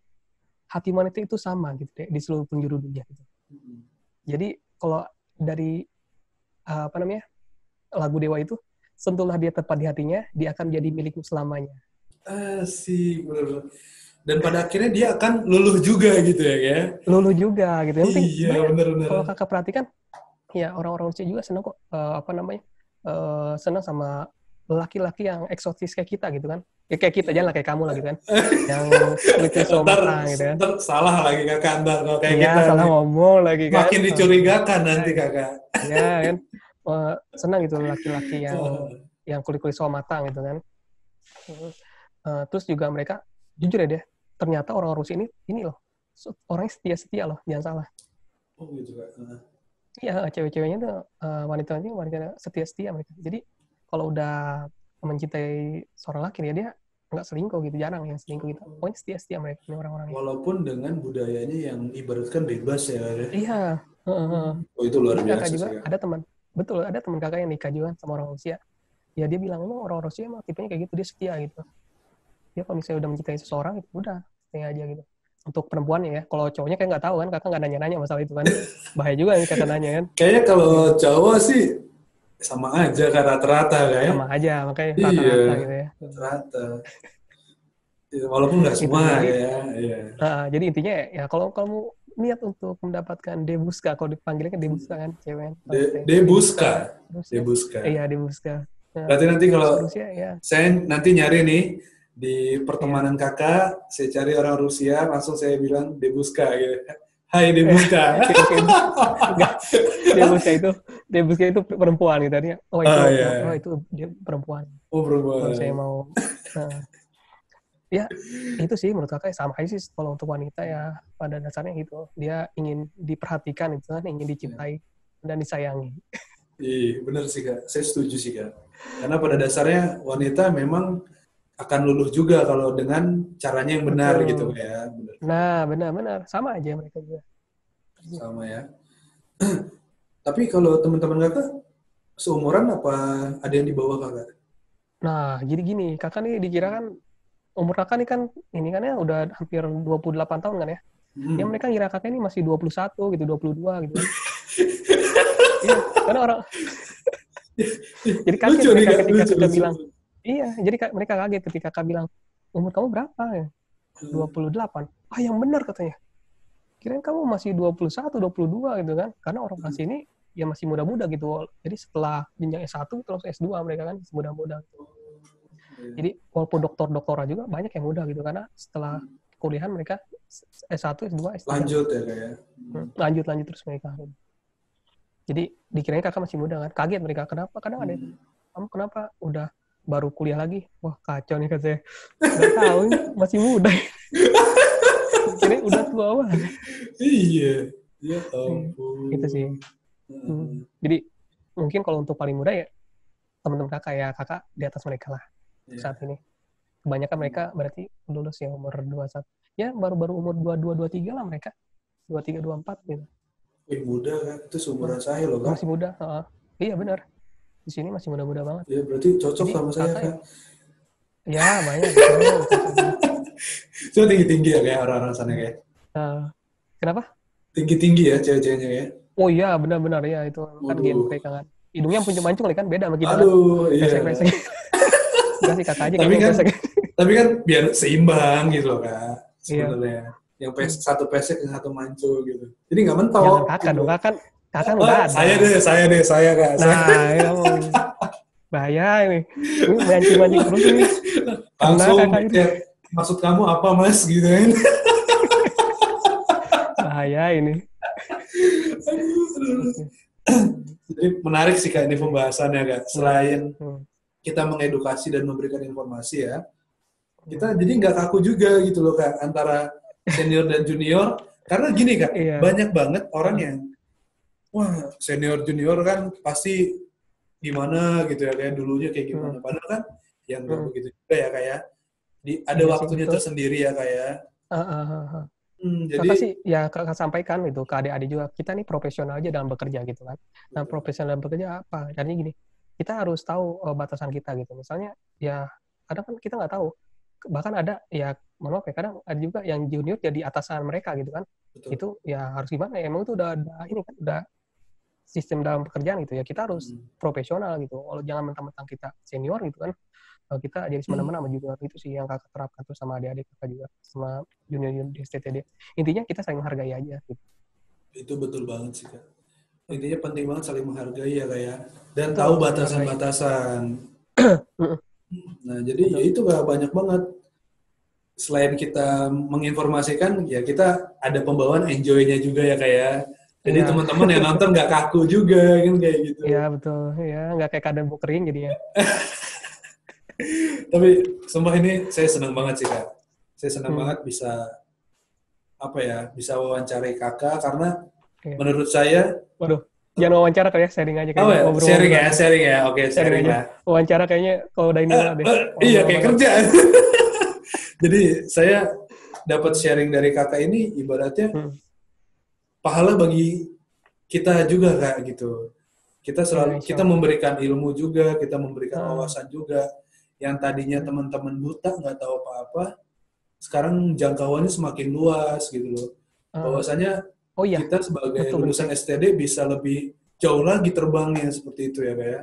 hati wanita itu sama gitu deh di seluruh penjuru dunia gitu. Jadi kalau dari lagu Dewa itu, sentuhlah dia tepat di hatinya, dia akan menjadi milikmu selamanya. Asik, bener. Dan pada akhirnya dia akan luluh juga gitu ya. Luluh juga gitu. Yang penting bener. Kalau Kakak perhatikan, ya orang-orang Rusia juga senang kok senang sama laki-laki yang eksotis kayak kita gitu kan. Ya kayak kita aja lah, kayak kamu lah gitu kan. Yang kulitnya matang gitu kan. Salah lagi Kakak ntar kalau kayak kita. Iya, salah ngomong lagi kan. Makin dicurigakan nanti Kakak. Ya kan. Senang gitu laki-laki yang kulit-kulit matang gitu kan. Terus juga mereka, jujur ya deh, ternyata orang Rusia ini loh, orangnya setia loh, jangan salah. Oh gitu Kak. Iya, cewek-ceweknya tuh wanita setia mereka. Jadi kalau udah mencintai seorang laki dia nggak selingkuh gitu, jarang yang selingkuh gitu. Pokoknya setia mereka ini orang-orangnya. Walaupun dengan budayanya yang ibaratkan bebas ya. Iya. Oh itu luar biasa Kakak juga sih. Ada teman kakak yang nikah juga sama orang Rusia. Ya dia bilang emang orang Rusia emang tipenya kayak gitu, dia setia gitu. Dia kalau misalnya udah mencintai seseorang itu udah setia aja gitu. Untuk perempuannya ya, kalau cowoknya kayak nggak tahu kan, kakak nggak nanya-nanya masalah itu kan. Bahaya juga nih kakak nanya kan. Kayaknya kalau cowok sih sama aja kan rata-rata kayak. Sama aja, makanya rata-rata gitu ya. Rata. Walaupun nggak semua ya. Jadi intinya ya kalau kamu niat untuk mendapatkan Debuska, kalau dipanggilnya kan Debuska kan, cewek. Debuska. Iya, Debuska. Berarti nanti kalau saya nanti nyari nih di pertemanan kakak, saya cari orang Rusia, langsung saya bilang Debuska gitu. Hai Debuska. Debuska itu perempuan gitu artinya. Itu dia perempuan. Oh perempuan. Kalau saya mau ya itu sih menurut kakak sama sih kalau untuk wanita ya pada dasarnya gitu. Dia ingin diperhatikan itu kan, ingin dicintai dan disayangi. Iya, benar sih Kak. Saya setuju sih Kak. Karena pada dasarnya wanita memang akan luluh juga kalau dengan caranya yang benar gitu Betul. ya. Benar. Nah, benar-benar sama aja mereka juga. Sama ya. Tapi kalau teman-teman kakak seumuran apa ada yang di bawah kakak? Nah, jadi gini, kakak nih dikira kan umur kakak nih kan ini kan ya udah hampir 28 tahun kan ya. Ya Hmm. mereka ngira kakak ini masih 21 gitu, 22 gitu kan. Iya, karena orang jadi kaget Lucu nih mereka kak, ketika lucu kakak lucu. bilang, iya, jadi mereka kaget ketika kakak bilang, umur kamu berapa ya? Hmm. 28. Ah, yang benar katanya. Kirain kamu masih 21, 22 gitu kan. Karena orang masih ini ya masih muda-muda gitu. Jadi setelah jenjang S1 terus S2 mereka kan masih muda-muda. Iya. Jadi walaupun doktor-doktoran juga banyak yang muda gitu karena setelah kuliahan mereka S1, S2, S3 Lanjut ya kak ya. lanjut terus mereka. Jadi dikirain kakak masih muda kan. Kaget mereka. Kenapa? Kadang ada yang, Hmm. kamu kenapa udah baru kuliah lagi? Wah kacau nih katanya. Nggak tahu masih muda. Kira udah tua banget. Iya, ya Itu sih. ampun. Jadi mungkin kalau untuk paling muda ya teman-teman kakak ya kakak di atas mereka lah Ya. saat ini. Kebanyakan mereka berarti lulus ya umur 21. Ya baru-baru umur 22, 23 lah mereka. 23, 24 gitu. Wih muda kak, itu seumuran saya loh kak. Masih muda. Iya benar. Di sini masih muda-muda banget. Ya berarti cocok Jadi sama saya kakak kak. ya banyak cocok cocok. Saya tinggi-tinggi ya kayak orang-orang sana kayak. Uh, kenapa? Tinggi-tinggi ya cewek-ceweknya ya. Oh iya benar-benar ya itu kan gen Waduh. mereka kan. Hidungnya punya mancung kan beda sama kita kan. Aduh, iya. Pesek-pesek. Enggak sih kakak aja Tapi kayaknya yang kan, pesek. tapi kan biar seimbang gitu loh kak. Iya. Sebenarnya. Yang satu pesek, yang satu manco gitu. Jadi nggak mentok Jangan kakak gitu. dong, kakak Oh, udah ada. saya kak. Nah, kamu bahaya ini. Ini mancing-mancing terus ini. Kena Langsung kakak ini. chat, maksud kamu apa mas gitu kan. Bahaya ini. Jadi menarik sih kak ini pembahasannya kak. Menarik. Selain kita mengedukasi dan memberikan informasi ya, kita jadi nggak kaku juga gitu loh kak antara senior dan junior. Karena gini kak, Iya. banyak banget orang yang wah senior junior kan pasti gimana gitu ya kayak dulunya kayak gimana. Padahal kan yang nggak begitu juga ya kayak ada Iya sih, waktunya betul. tersendiri ya kayak. Kakak Jadi sih ya kakak sampaikan itu ke adik-adik juga kita nih profesional aja dalam bekerja gitu kan. Nah profesional dalam bekerja apa? Artinya gini, kita harus tahu batasan kita gitu. Misalnya ya kadang kan kita nggak tahu. Bahkan ada ya mohon maaf ya kadang ada juga yang junior jadi atasan mereka gitu kan. betul. Itu ya harus gimana ya? Emang itu udah ini kan udah sistem dalam pekerjaan gitu ya. Kita harus profesional gitu. Kalau jangan mentang-mentang kita senior gitu kan. Kita jadi semena-mena sama junior itu sih yang kakak terapkan tuh sama adik-adik kakak juga sama junior di STTD. Intinya kita saling menghargai aja gitu. Itu betul banget sih kak. Intinya penting banget saling menghargai ya kayak dan Betul, tahu saling menghargai. batasan-batasan. Nah jadi ya itu kak banyak banget. Selain kita menginformasikan ya kita ada pembawaan enjoy-nya juga ya kayak. Jadi Iya. teman-teman yang nonton nggak kaku juga kan kayak gitu. Iya betul, ya nggak kayak keadaan kering jadinya. Tapi sumpah ini saya senang banget sih kak. Saya senang banget bisa apa ya bisa wawancarai kakak karena menurut saya. Waduh, jangan wawancara kali ya, sharing aja kayaknya. Ya? Ngobrol-ngobrol aja. Sharing ya. Oke, Sharing sharing aja. lah. Wawancara kayaknya kalau udah ini banget deh. Iya, Lama kayak banget. kerja. Jadi saya dapat sharing dari kakak ini ibaratnya pahala bagi kita juga kak gitu. Kita selalu kita memberikan ilmu juga, kita memberikan wawasan juga. Yang tadinya teman-teman buta nggak tahu apa-apa, sekarang jangkauannya semakin luas gitu loh. Bahwasanya kita sebagai lulusan STD bisa lebih jauh lagi terbangnya seperti itu ya kak ya.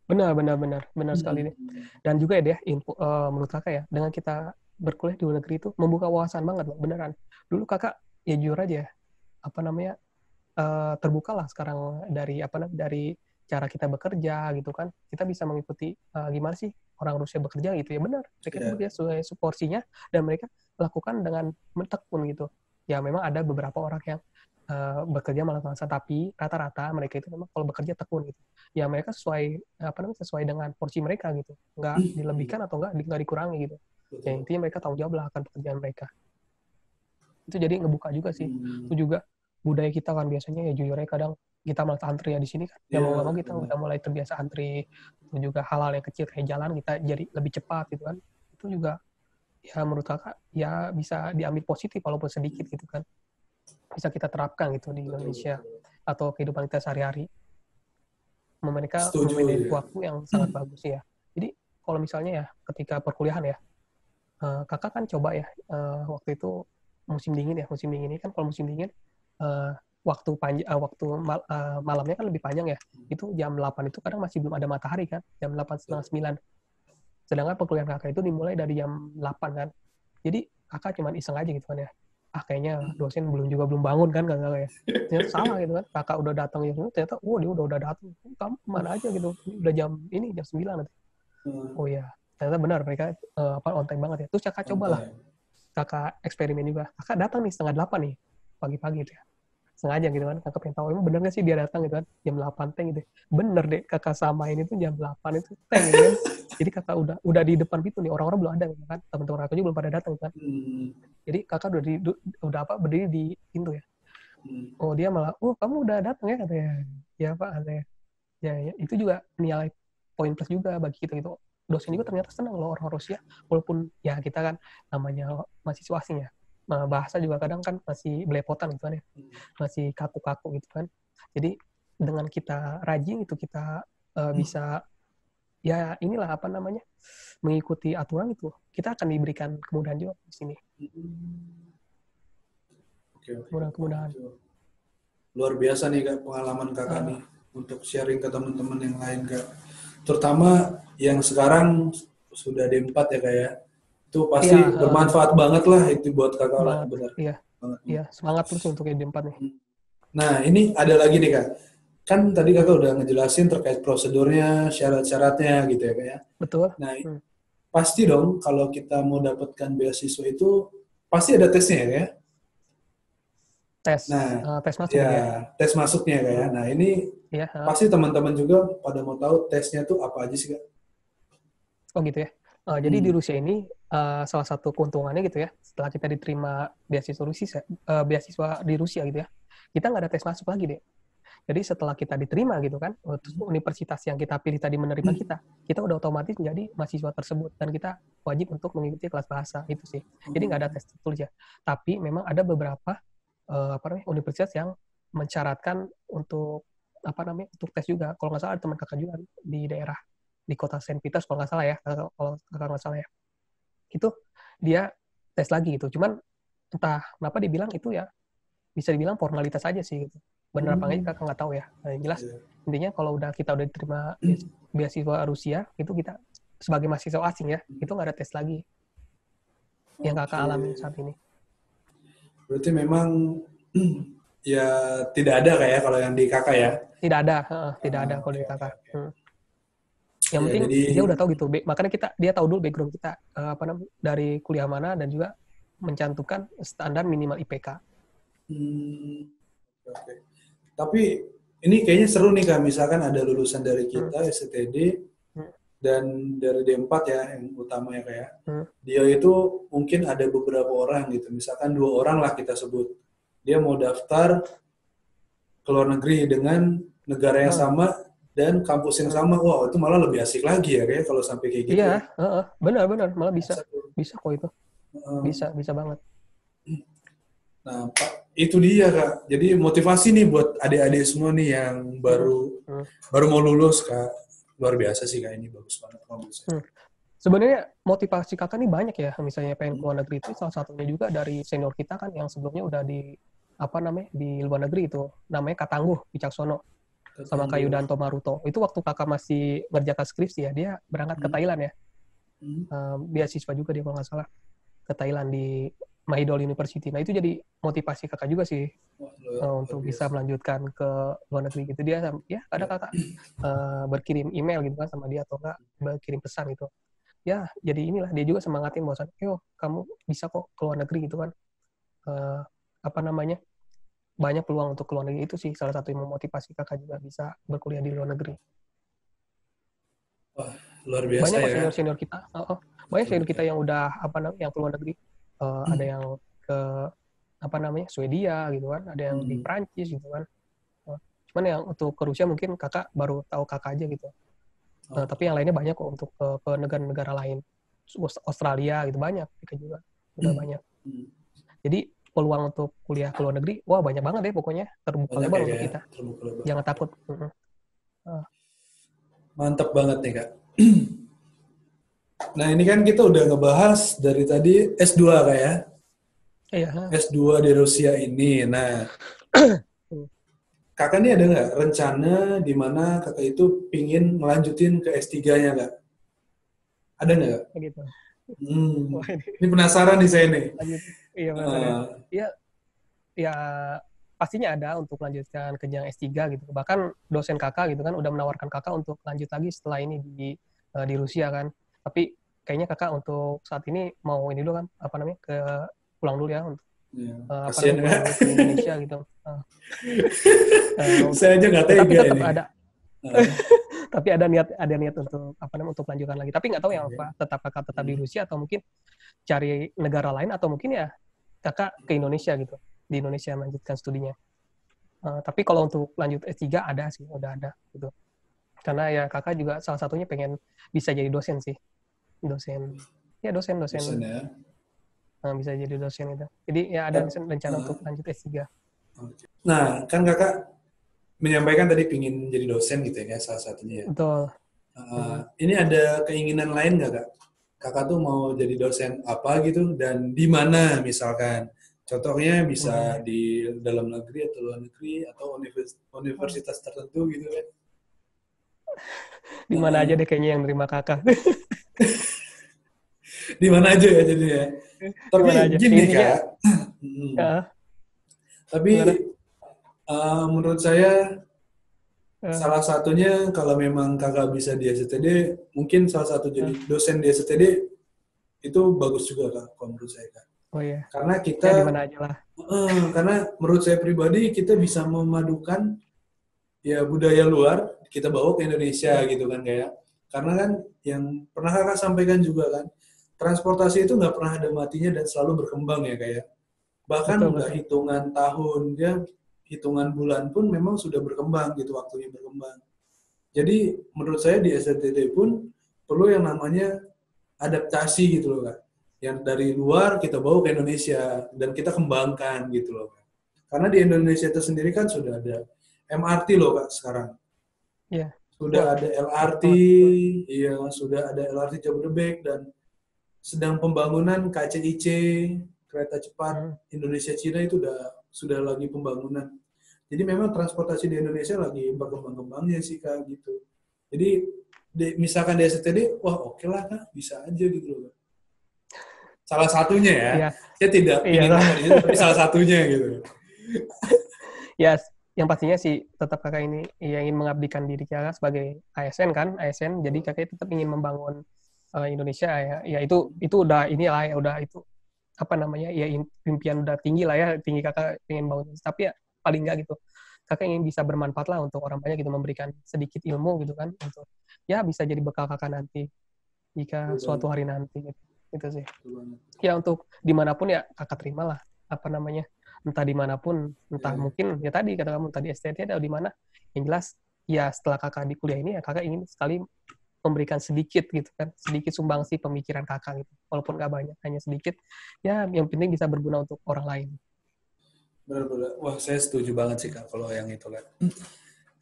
Benar sekali nih. Dan juga ya deh, menurut kakak ya, dengan kita berkuliah di luar negeri itu membuka wawasan banget loh, beneran. Dulu kakak ya jujur aja, terbukalah sekarang dari cara kita bekerja gitu kan. Kita bisa mengikuti gimana sih orang Rusia bekerja gitu ya benar. Mereka itu bekerja sesuai porsinya dan mereka lakukan dengan mentekun gitu. Ya memang ada beberapa orang yang bekerja malas-malasan tapi rata-rata mereka itu memang kalau bekerja tekun gitu. Ya mereka sesuai dengan porsi mereka gitu. Nggak dilebihkan atau nggak dikurangi gitu. Ya intinya mereka tanggung jawab lah akan pekerjaan mereka. Itu jadi ngebuka juga sih. Itu juga budaya kita kan biasanya ya jujurnya kadang kita malah antri ya di sini kan. Ya mau nggak mau kita udah mulai terbiasa antri. Itu juga hal-hal yang kecil kayak jalan kita jadi lebih cepat gitu kan. itu juga ya menurut kakak ya bisa diambil positif walaupun sedikit gitu kan, bisa kita terapkan gitu di Indonesia atau kehidupan kita sehari-hari. Mereka Setuju memanage ya. waktu yang sangat bagus ya. Jadi kalau misalnya ya ketika perkuliahan ya, kakak kan coba ya waktu itu musim dingin ini kan, kalau musim dingin malamnya kan lebih panjang ya. Itu jam 8 itu kadang masih belum ada matahari kan, jam 8 setengah 9. Sedangkan perkuliahan kakak itu dimulai dari jam 8 kan. Jadi kakak cuma iseng aja gitu kan ya. Kayaknya dosen belum bangun kan kakak ya. Ternyata salah gitu kan. Kakak udah datang gitu, ternyata dia udah datang. Kamu kemana aja gitu. Ini udah jam 9 nanti. Oh ya, ternyata benar mereka on time banget ya. Terus kakak cobalah. Kakak eksperimen juga. Kakak datang nih setengah 8 nih pagi-pagi gitu ya. Sengaja gitu kan, kakak pengen tahu emang bener gak sih dia datang gitu kan, jam 8 tank gitu. Bener deh, kakak samain itu jam 8 itu tank gitu kan. Jadi kakak udah di depan pintu nih, orang-orang belum ada gitu kan, teman-teman kakak juga belum pada datang kan. Jadi kakak berdiri di pintu ya. Oh dia malah, oh kamu udah datang ya katanya. Ya pak katanya. Ya itu juga nilai poin plus juga bagi kita gitu. Dosen juga ternyata senang loh orang Rusia, walaupun ya kita kan namanya mahasiswa asing ya. Nah, bahasa juga kadang kan masih belepotan gitu kan ya, masih kaku-kaku gitu kan. Jadi dengan kita rajin itu kita bisa ya inilah apa namanya, mengikuti aturan itu, kita akan diberikan kemudahan juga di sini. Kemudahan. Luar biasa nih Kak pengalaman Kakak nih untuk sharing ke teman-teman yang lain Kak. Terutama yang sekarang sudah D4 ya Kak ya. Itu pasti bermanfaat banget lah itu buat Kakak lah benar. Iya, semangat terus untuk D4 nih. Nah, ini ada lagi nih Kak. Kan tadi Kakak udah ngejelasin terkait prosedurnya, syarat-syaratnya gitu ya Kak ya. Betul. Nah, pasti dong kalau kita mau dapatkan beasiswa itu pasti ada tesnya ya. Tes masuk ya, ya. Tes masuknya kayak. Nah, ini pasti teman-teman juga pada mau tahu tesnya tuh apa aja sih, Kak? Oh gitu ya. Jadi di Rusia ini salah satu keuntungannya gitu ya, setelah kita diterima beasiswa di Rusia gitu ya, kita nggak ada tes masuk lagi deh. Jadi setelah kita diterima gitu kan, universitas yang kita pilih tadi menerima kita udah otomatis menjadi mahasiswa tersebut dan kita wajib untuk mengikuti kelas bahasa itu sih. Jadi nggak ada tes tulis ya. Tapi memang ada beberapa universitas yang mensyaratkan untuk untuk tes juga. Kalau nggak salah ada teman kakak juga di daerah di kota Saint Peters kalau nggak salah ya, kalau kakak nggak salah ya. Itu dia tes lagi gitu. Cuman entah kenapa dibilang itu ya bisa dibilang formalitas aja sih gitu. Bener apa enggak kakak nggak tahu ya. Nah, yang jelas intinya kalau kita udah diterima beasiswa Rusia, itu kita sebagai mahasiswa asing ya, itu nggak ada tes lagi yang kakak alami saat ini. Berarti memang ya tidak ada kayak kalau yang di kakak ya? Tidak ada kalau di kakak. Yang penting dia udah tahu gitu, makanya dia tahu dulu background kita dari kuliah mana dan juga mencantumkan standar minimal IPK. Tapi ini kayaknya seru nih Kak, misalkan ada lulusan dari kita STD dan dari D4 ya yang utama ya kayak. Dia itu mungkin ada beberapa orang gitu, misalkan 2 orang lah kita sebut. Dia mau daftar ke luar negeri dengan negara yang sama dan kampus yang sama. Wow, itu malah lebih asik lagi ya kayak kalau sampai kayak gitu. Iya, benar malah bisa kok itu. Bisa banget. Nah, Pak, itu dia Kak. Jadi motivasi nih buat adik-adik semua nih yang baru mau lulus Kak. Luar biasa sih Kak, ini bagus banget kalau menurut saya. Sebenarnya motivasi kakak nih banyak ya, misalnya pengen ke luar negeri itu salah satunya juga dari senior kita kan yang sebelumnya udah di luar negeri itu, namanya Kak Tangguh Wicaksono sama Kak Yudanto Maruto. Itu waktu kakak masih ngerjakan skripsi ya, dia berangkat ke Thailand ya. Beasiswa juga dia kalau nggak salah ke Thailand di Mahidol University. Nah itu jadi motivasi kakak juga sih untuk bisa melanjutkan ke luar negeri gitu. Dia ya ada kakak berkirim email gitu kan sama dia atau enggak berkirim pesan gitu. Ya jadi inilah dia juga semangatin bahwa yo kamu bisa kok ke luar negeri gitu kan. Banyak peluang untuk ke luar negeri, itu sih salah satu yang memotivasi kakak juga bisa berkuliah di luar negeri. Wah, luar biasa banyak ya. Senior kita, banyak senior kita yang udah yang ke luar negeri. Ada yang ke Swedia gitu kan, ada yang di Prancis gitu kan. Cuman yang untuk ke Rusia mungkin kakak baru tahu kakak aja gitu. Tapi yang lainnya banyak kok untuk ke negara-negara lain. Australia gitu, banyak juga udah banyak. Jadi peluang untuk kuliah ke luar negeri, wah banyak banget deh pokoknya, terbuka Banyak lebar ya, untuk kayak kita. terbuka lebar. Jangan takut. Mantap banget nih Kak. Nah ini kan kita udah ngebahas dari tadi S2 Kak ya. Iya. S2 di Rusia ini. Nah, Kakak ini ada nggak rencana di mana Kakak itu pingin melanjutin ke S3-nya Kak? Ada nggak Kak? Gitu. Wah, Ini penasaran nih saya nih. lanjut. Iya benar ya. Iya, ya pastinya ada untuk melanjutkan ke jenjang S3 gitu. Bahkan dosen kakak gitu kan udah menawarkan kakak untuk lanjut lagi setelah ini di Rusia kan. Tapi kayaknya kakak untuk saat ini mau ini dulu kan, apa namanya, pulang dulu ya untuk Kasian pulang dulu ke Indonesia gitu. Saya aja nggak tega tapi tetap ini. ada. Tapi ada niat untuk apa namanya, untuk melanjutkan lagi. Tapi nggak tahu yang apa, kakak tetap di Rusia atau mungkin cari negara lain, atau mungkin ya kakak ke Indonesia gitu, di Indonesia melanjutkan studinya. Tapi kalau untuk lanjut S3 ada sih, udah ada gitu. Karena ya kakak juga salah satunya pengen bisa jadi dosen sih, dosen ya. Bisa jadi dosen itu. Jadi ya ada rencana untuk lanjut S3. Nah kan kakak menyampaikan tadi pingin jadi dosen gitu ya, salah satunya ya. Betul. Ini ada keinginan lain nggak Kak? Kakak tuh mau jadi dosen apa gitu, dan di mana misalkan? Contohnya bisa di dalam negeri atau luar negeri atau universitas tertentu gitu kan? Di mana aja deh kayaknya yang nerima kakak. Di mana aja ya jadinya. Tapi gini Kak. Tapi menurut saya salah satunya kalau memang kakak bisa di STD, mungkin salah satu jadi dosen di STD itu bagus juga Kak, kalau menurut saya Kak. Oh iya. Karena kita ya, di mana aja lah. Karena menurut saya pribadi kita bisa memadukan ya budaya luar kita bawa ke Indonesia gitu kan kayak. Karena kan yang pernah kakak sampaikan juga kan, transportasi itu nggak pernah ada matinya dan selalu berkembang ya kayak. Bahkan nggak hitungan tahun, ya hitungan bulan pun memang sudah berkembang gitu, waktunya berkembang. Jadi menurut saya di STT pun perlu yang namanya adaptasi gitu loh Kak. Yang dari luar kita bawa ke Indonesia dan kita kembangkan gitu loh Kak. Karena di Indonesia itu sendiri kan sudah ada MRT loh Kak sekarang. Iya. Sudah ada LRT, iya sudah ada LRT Jabodebek, dan sedang pembangunan KCIC, kereta cepat Indonesia Cina itu sudah lagi pembangunan. Jadi memang transportasi di Indonesia lagi berkembang-kembangnya sih Kak gitu. Jadi misalkan di STD, wah oke lah Kak, bisa aja gitu loh. Salah satunya ya. Iya. Saya tidak ingin ngomong itu, tapi salah satunya gitu. Ya, yang pastinya sih tetap kakak ini ya ingin mengabdikan diri kakak sebagai ASN kan, ASN. Jadi kakak tetap ingin membangun Indonesia ya. Ya itu udah inilah ya, udah itu apa namanya ya, impian udah tinggi lah ya, tinggi kakak ingin bangun. Tapi ya paling nggak gitu, kakak ingin bisa bermanfaat lah untuk orang banyak gitu, memberikan sedikit ilmu gitu kan, untuk ya bisa jadi bekal kakak nanti jika suatu hari nanti gitu sih. Ya untuk dimanapun ya kakak terima lah, apa namanya, entah dimanapun, entah mungkin ya tadi kata kamu tadi STT atau di mana, yang jelas ya setelah kakak di kuliah ini ya kakak ingin sekali memberikan sedikit gitu kan, sedikit sumbangsi pemikiran kakak gitu, walaupun nggak banyak, hanya sedikit ya, yang penting bisa berguna untuk orang lain. Benar-benar, wah saya setuju banget sih Kak kalau yang itu Kak.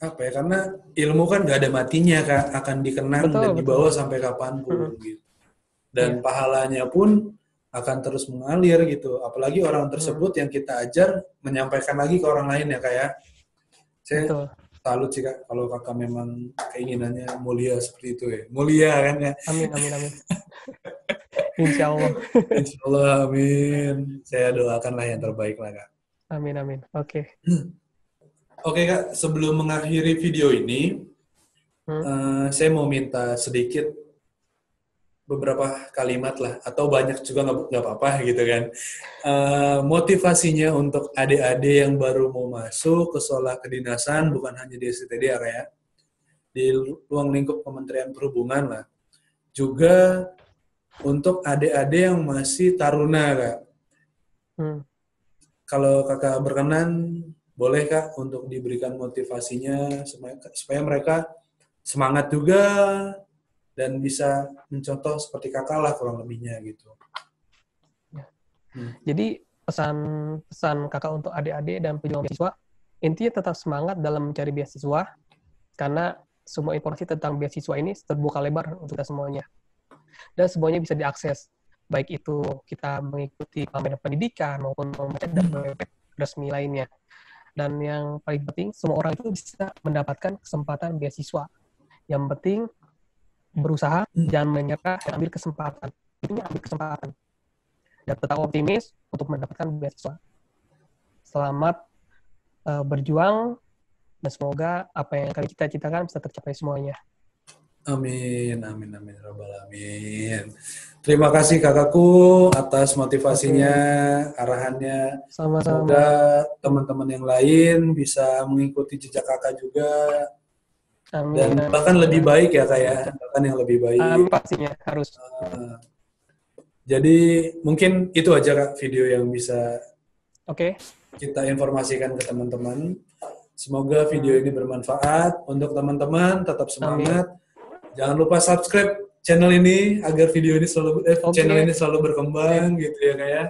Apa ya, karena ilmu kan nggak ada matinya Kak, akan dikenang dan dibawa sampai kapanpun gitu. Dan pahalanya pun akan terus mengalir gitu. Apalagi orang tersebut yang kita ajar menyampaikan lagi ke orang lain ya Kak ya. Saya salut sih Kak kalau Kakak memang keinginannya mulia seperti itu ya. Mulia kan ya. Amin. Insya Allah. Insya Allah, amin. Saya doakanlah yang terbaik lah Kak. Amin. Oke. Oke Kak, sebelum mengakhiri video ini, saya mau minta sedikit beberapa kalimat lah, atau banyak juga nggak apa-apa gitu kan. Motivasinya untuk adik-adik yang baru mau masuk ke sekolah kedinasan, bukan hanya di STD ya kayak di ruang lingkup Kementerian Perhubungan lah. Juga untuk adik-adik yang masih taruna Kak. Kalau Kakak berkenan, boleh Kak untuk diberikan motivasinya supaya mereka semangat juga dan bisa mencontoh seperti kakak lah kurang lebihnya gitu. Jadi pesan kakak untuk adik-adik dan pejuang beasiswa, intinya tetap semangat dalam mencari beasiswa, karena semua informasi tentang beasiswa ini terbuka lebar untuk kita semuanya. Dan semuanya bisa diakses, baik itu kita mengikuti pameran pendidikan maupun membaca dari website resmi lainnya. Dan yang paling penting, semua orang itu bisa mendapatkan kesempatan beasiswa. Yang penting berusaha, jangan menyerah, dan ambil kesempatan. Intinya ambil kesempatan. Dan tetap optimis untuk mendapatkan beasiswa. Selamat berjuang, dan semoga apa yang kalian cita-citakan bisa tercapai semuanya. Amin, amin, amin, rabbal alamin. Terima kasih kakakku atas motivasinya, arahannya. Sama-sama. Semoga teman-teman yang lain bisa mengikuti jejak kakak juga. Amin. Dan bahkan lebih baik ya kak ya, bahkan yang lebih baik. Pastinya harus. Jadi mungkin itu aja kak video yang bisa kita informasikan ke teman-teman. Semoga video ini bermanfaat untuk teman-teman. Tetap semangat. Jangan lupa subscribe channel ini agar video ini selalu channel ini selalu berkembang gitu ya kak ya.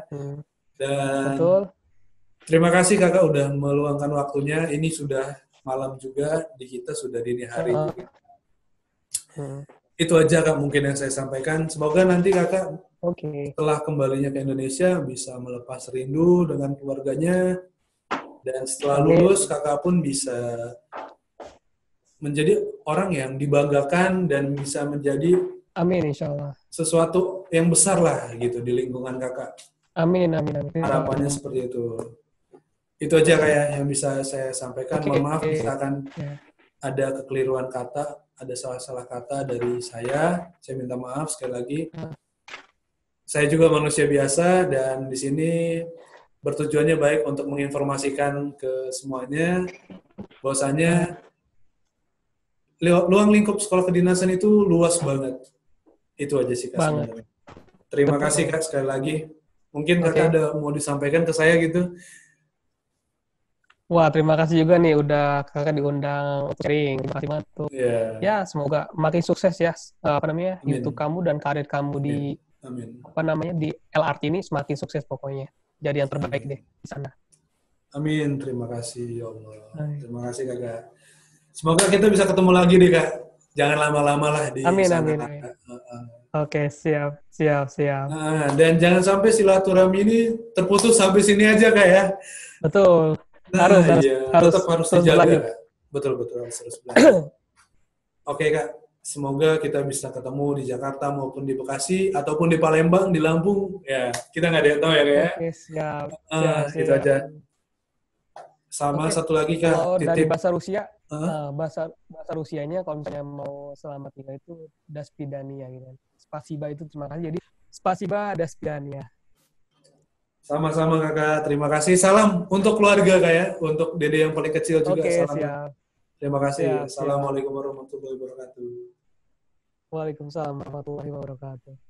Dan terima kasih kakak udah meluangkan waktunya. Ini sudah malam juga, di kita sudah dini hari. Itu aja kak mungkin yang saya sampaikan. Semoga nanti kakak setelah kembalinya ke Indonesia bisa melepas rindu dengan keluarganya, dan setelah lulus kakak pun bisa menjadi orang yang dibanggakan dan bisa menjadi insyaallah sesuatu yang besar lah gitu di lingkungan kakak. Amin. Harapannya seperti itu. Itu aja kayak yang bisa saya sampaikan. Mohon maaf misalkan ada kekeliruan kata, ada salah-salah kata dari saya minta maaf sekali lagi. Saya juga manusia biasa dan di sini bertujuannya baik untuk menginformasikan ke semuanya bahwasanya luang lingkup sekolah kedinasan itu luas banget. Itu aja sih kak sebenarnya. Terima kasih kak sekali lagi. Mungkin kakak ada mau disampaikan ke saya gitu. Wah, terima kasih juga nih udah kakak diundang untuk sharing. Terima kasih banget tuh. Ya, semoga makin sukses ya YouTube kamu dan karir kamu di di LRT ini semakin sukses pokoknya. Jadi yang terbaik deh di sana. Amin. Terima kasih ya Allah. Terima kasih kakak. Semoga kita bisa ketemu lagi deh kak. Jangan lama-lama lah di sana. Amin. Oke, siap. Dan jangan sampai silaturahmi ini terputus sampai sini aja kak ya. Betul. Tetap harus dijaga kak. Betul harus terus belajar. Oke kak, semoga kita bisa ketemu di Jakarta maupun di Bekasi ataupun di Palembang, di Lampung. Ya, kita nggak ada yang tahu ya kak ya. Oke, siap. Itu aja. Sama satu lagi kak. Kalau dari bahasa Rusia, bahasa Rusianya kalau misalnya mau selamat tinggal itu daspidania gitu. Spasiba itu terima kasih. Jadi spasiba daspidania. Sama-sama kakak. Terima kasih. Salam untuk keluarga kak ya. Untuk dede yang paling kecil juga. Salam. Siap. Terima kasih. Assalamualaikum warahmatullahi wabarakatuh. Waalaikumsalam warahmatullahi wabarakatuh.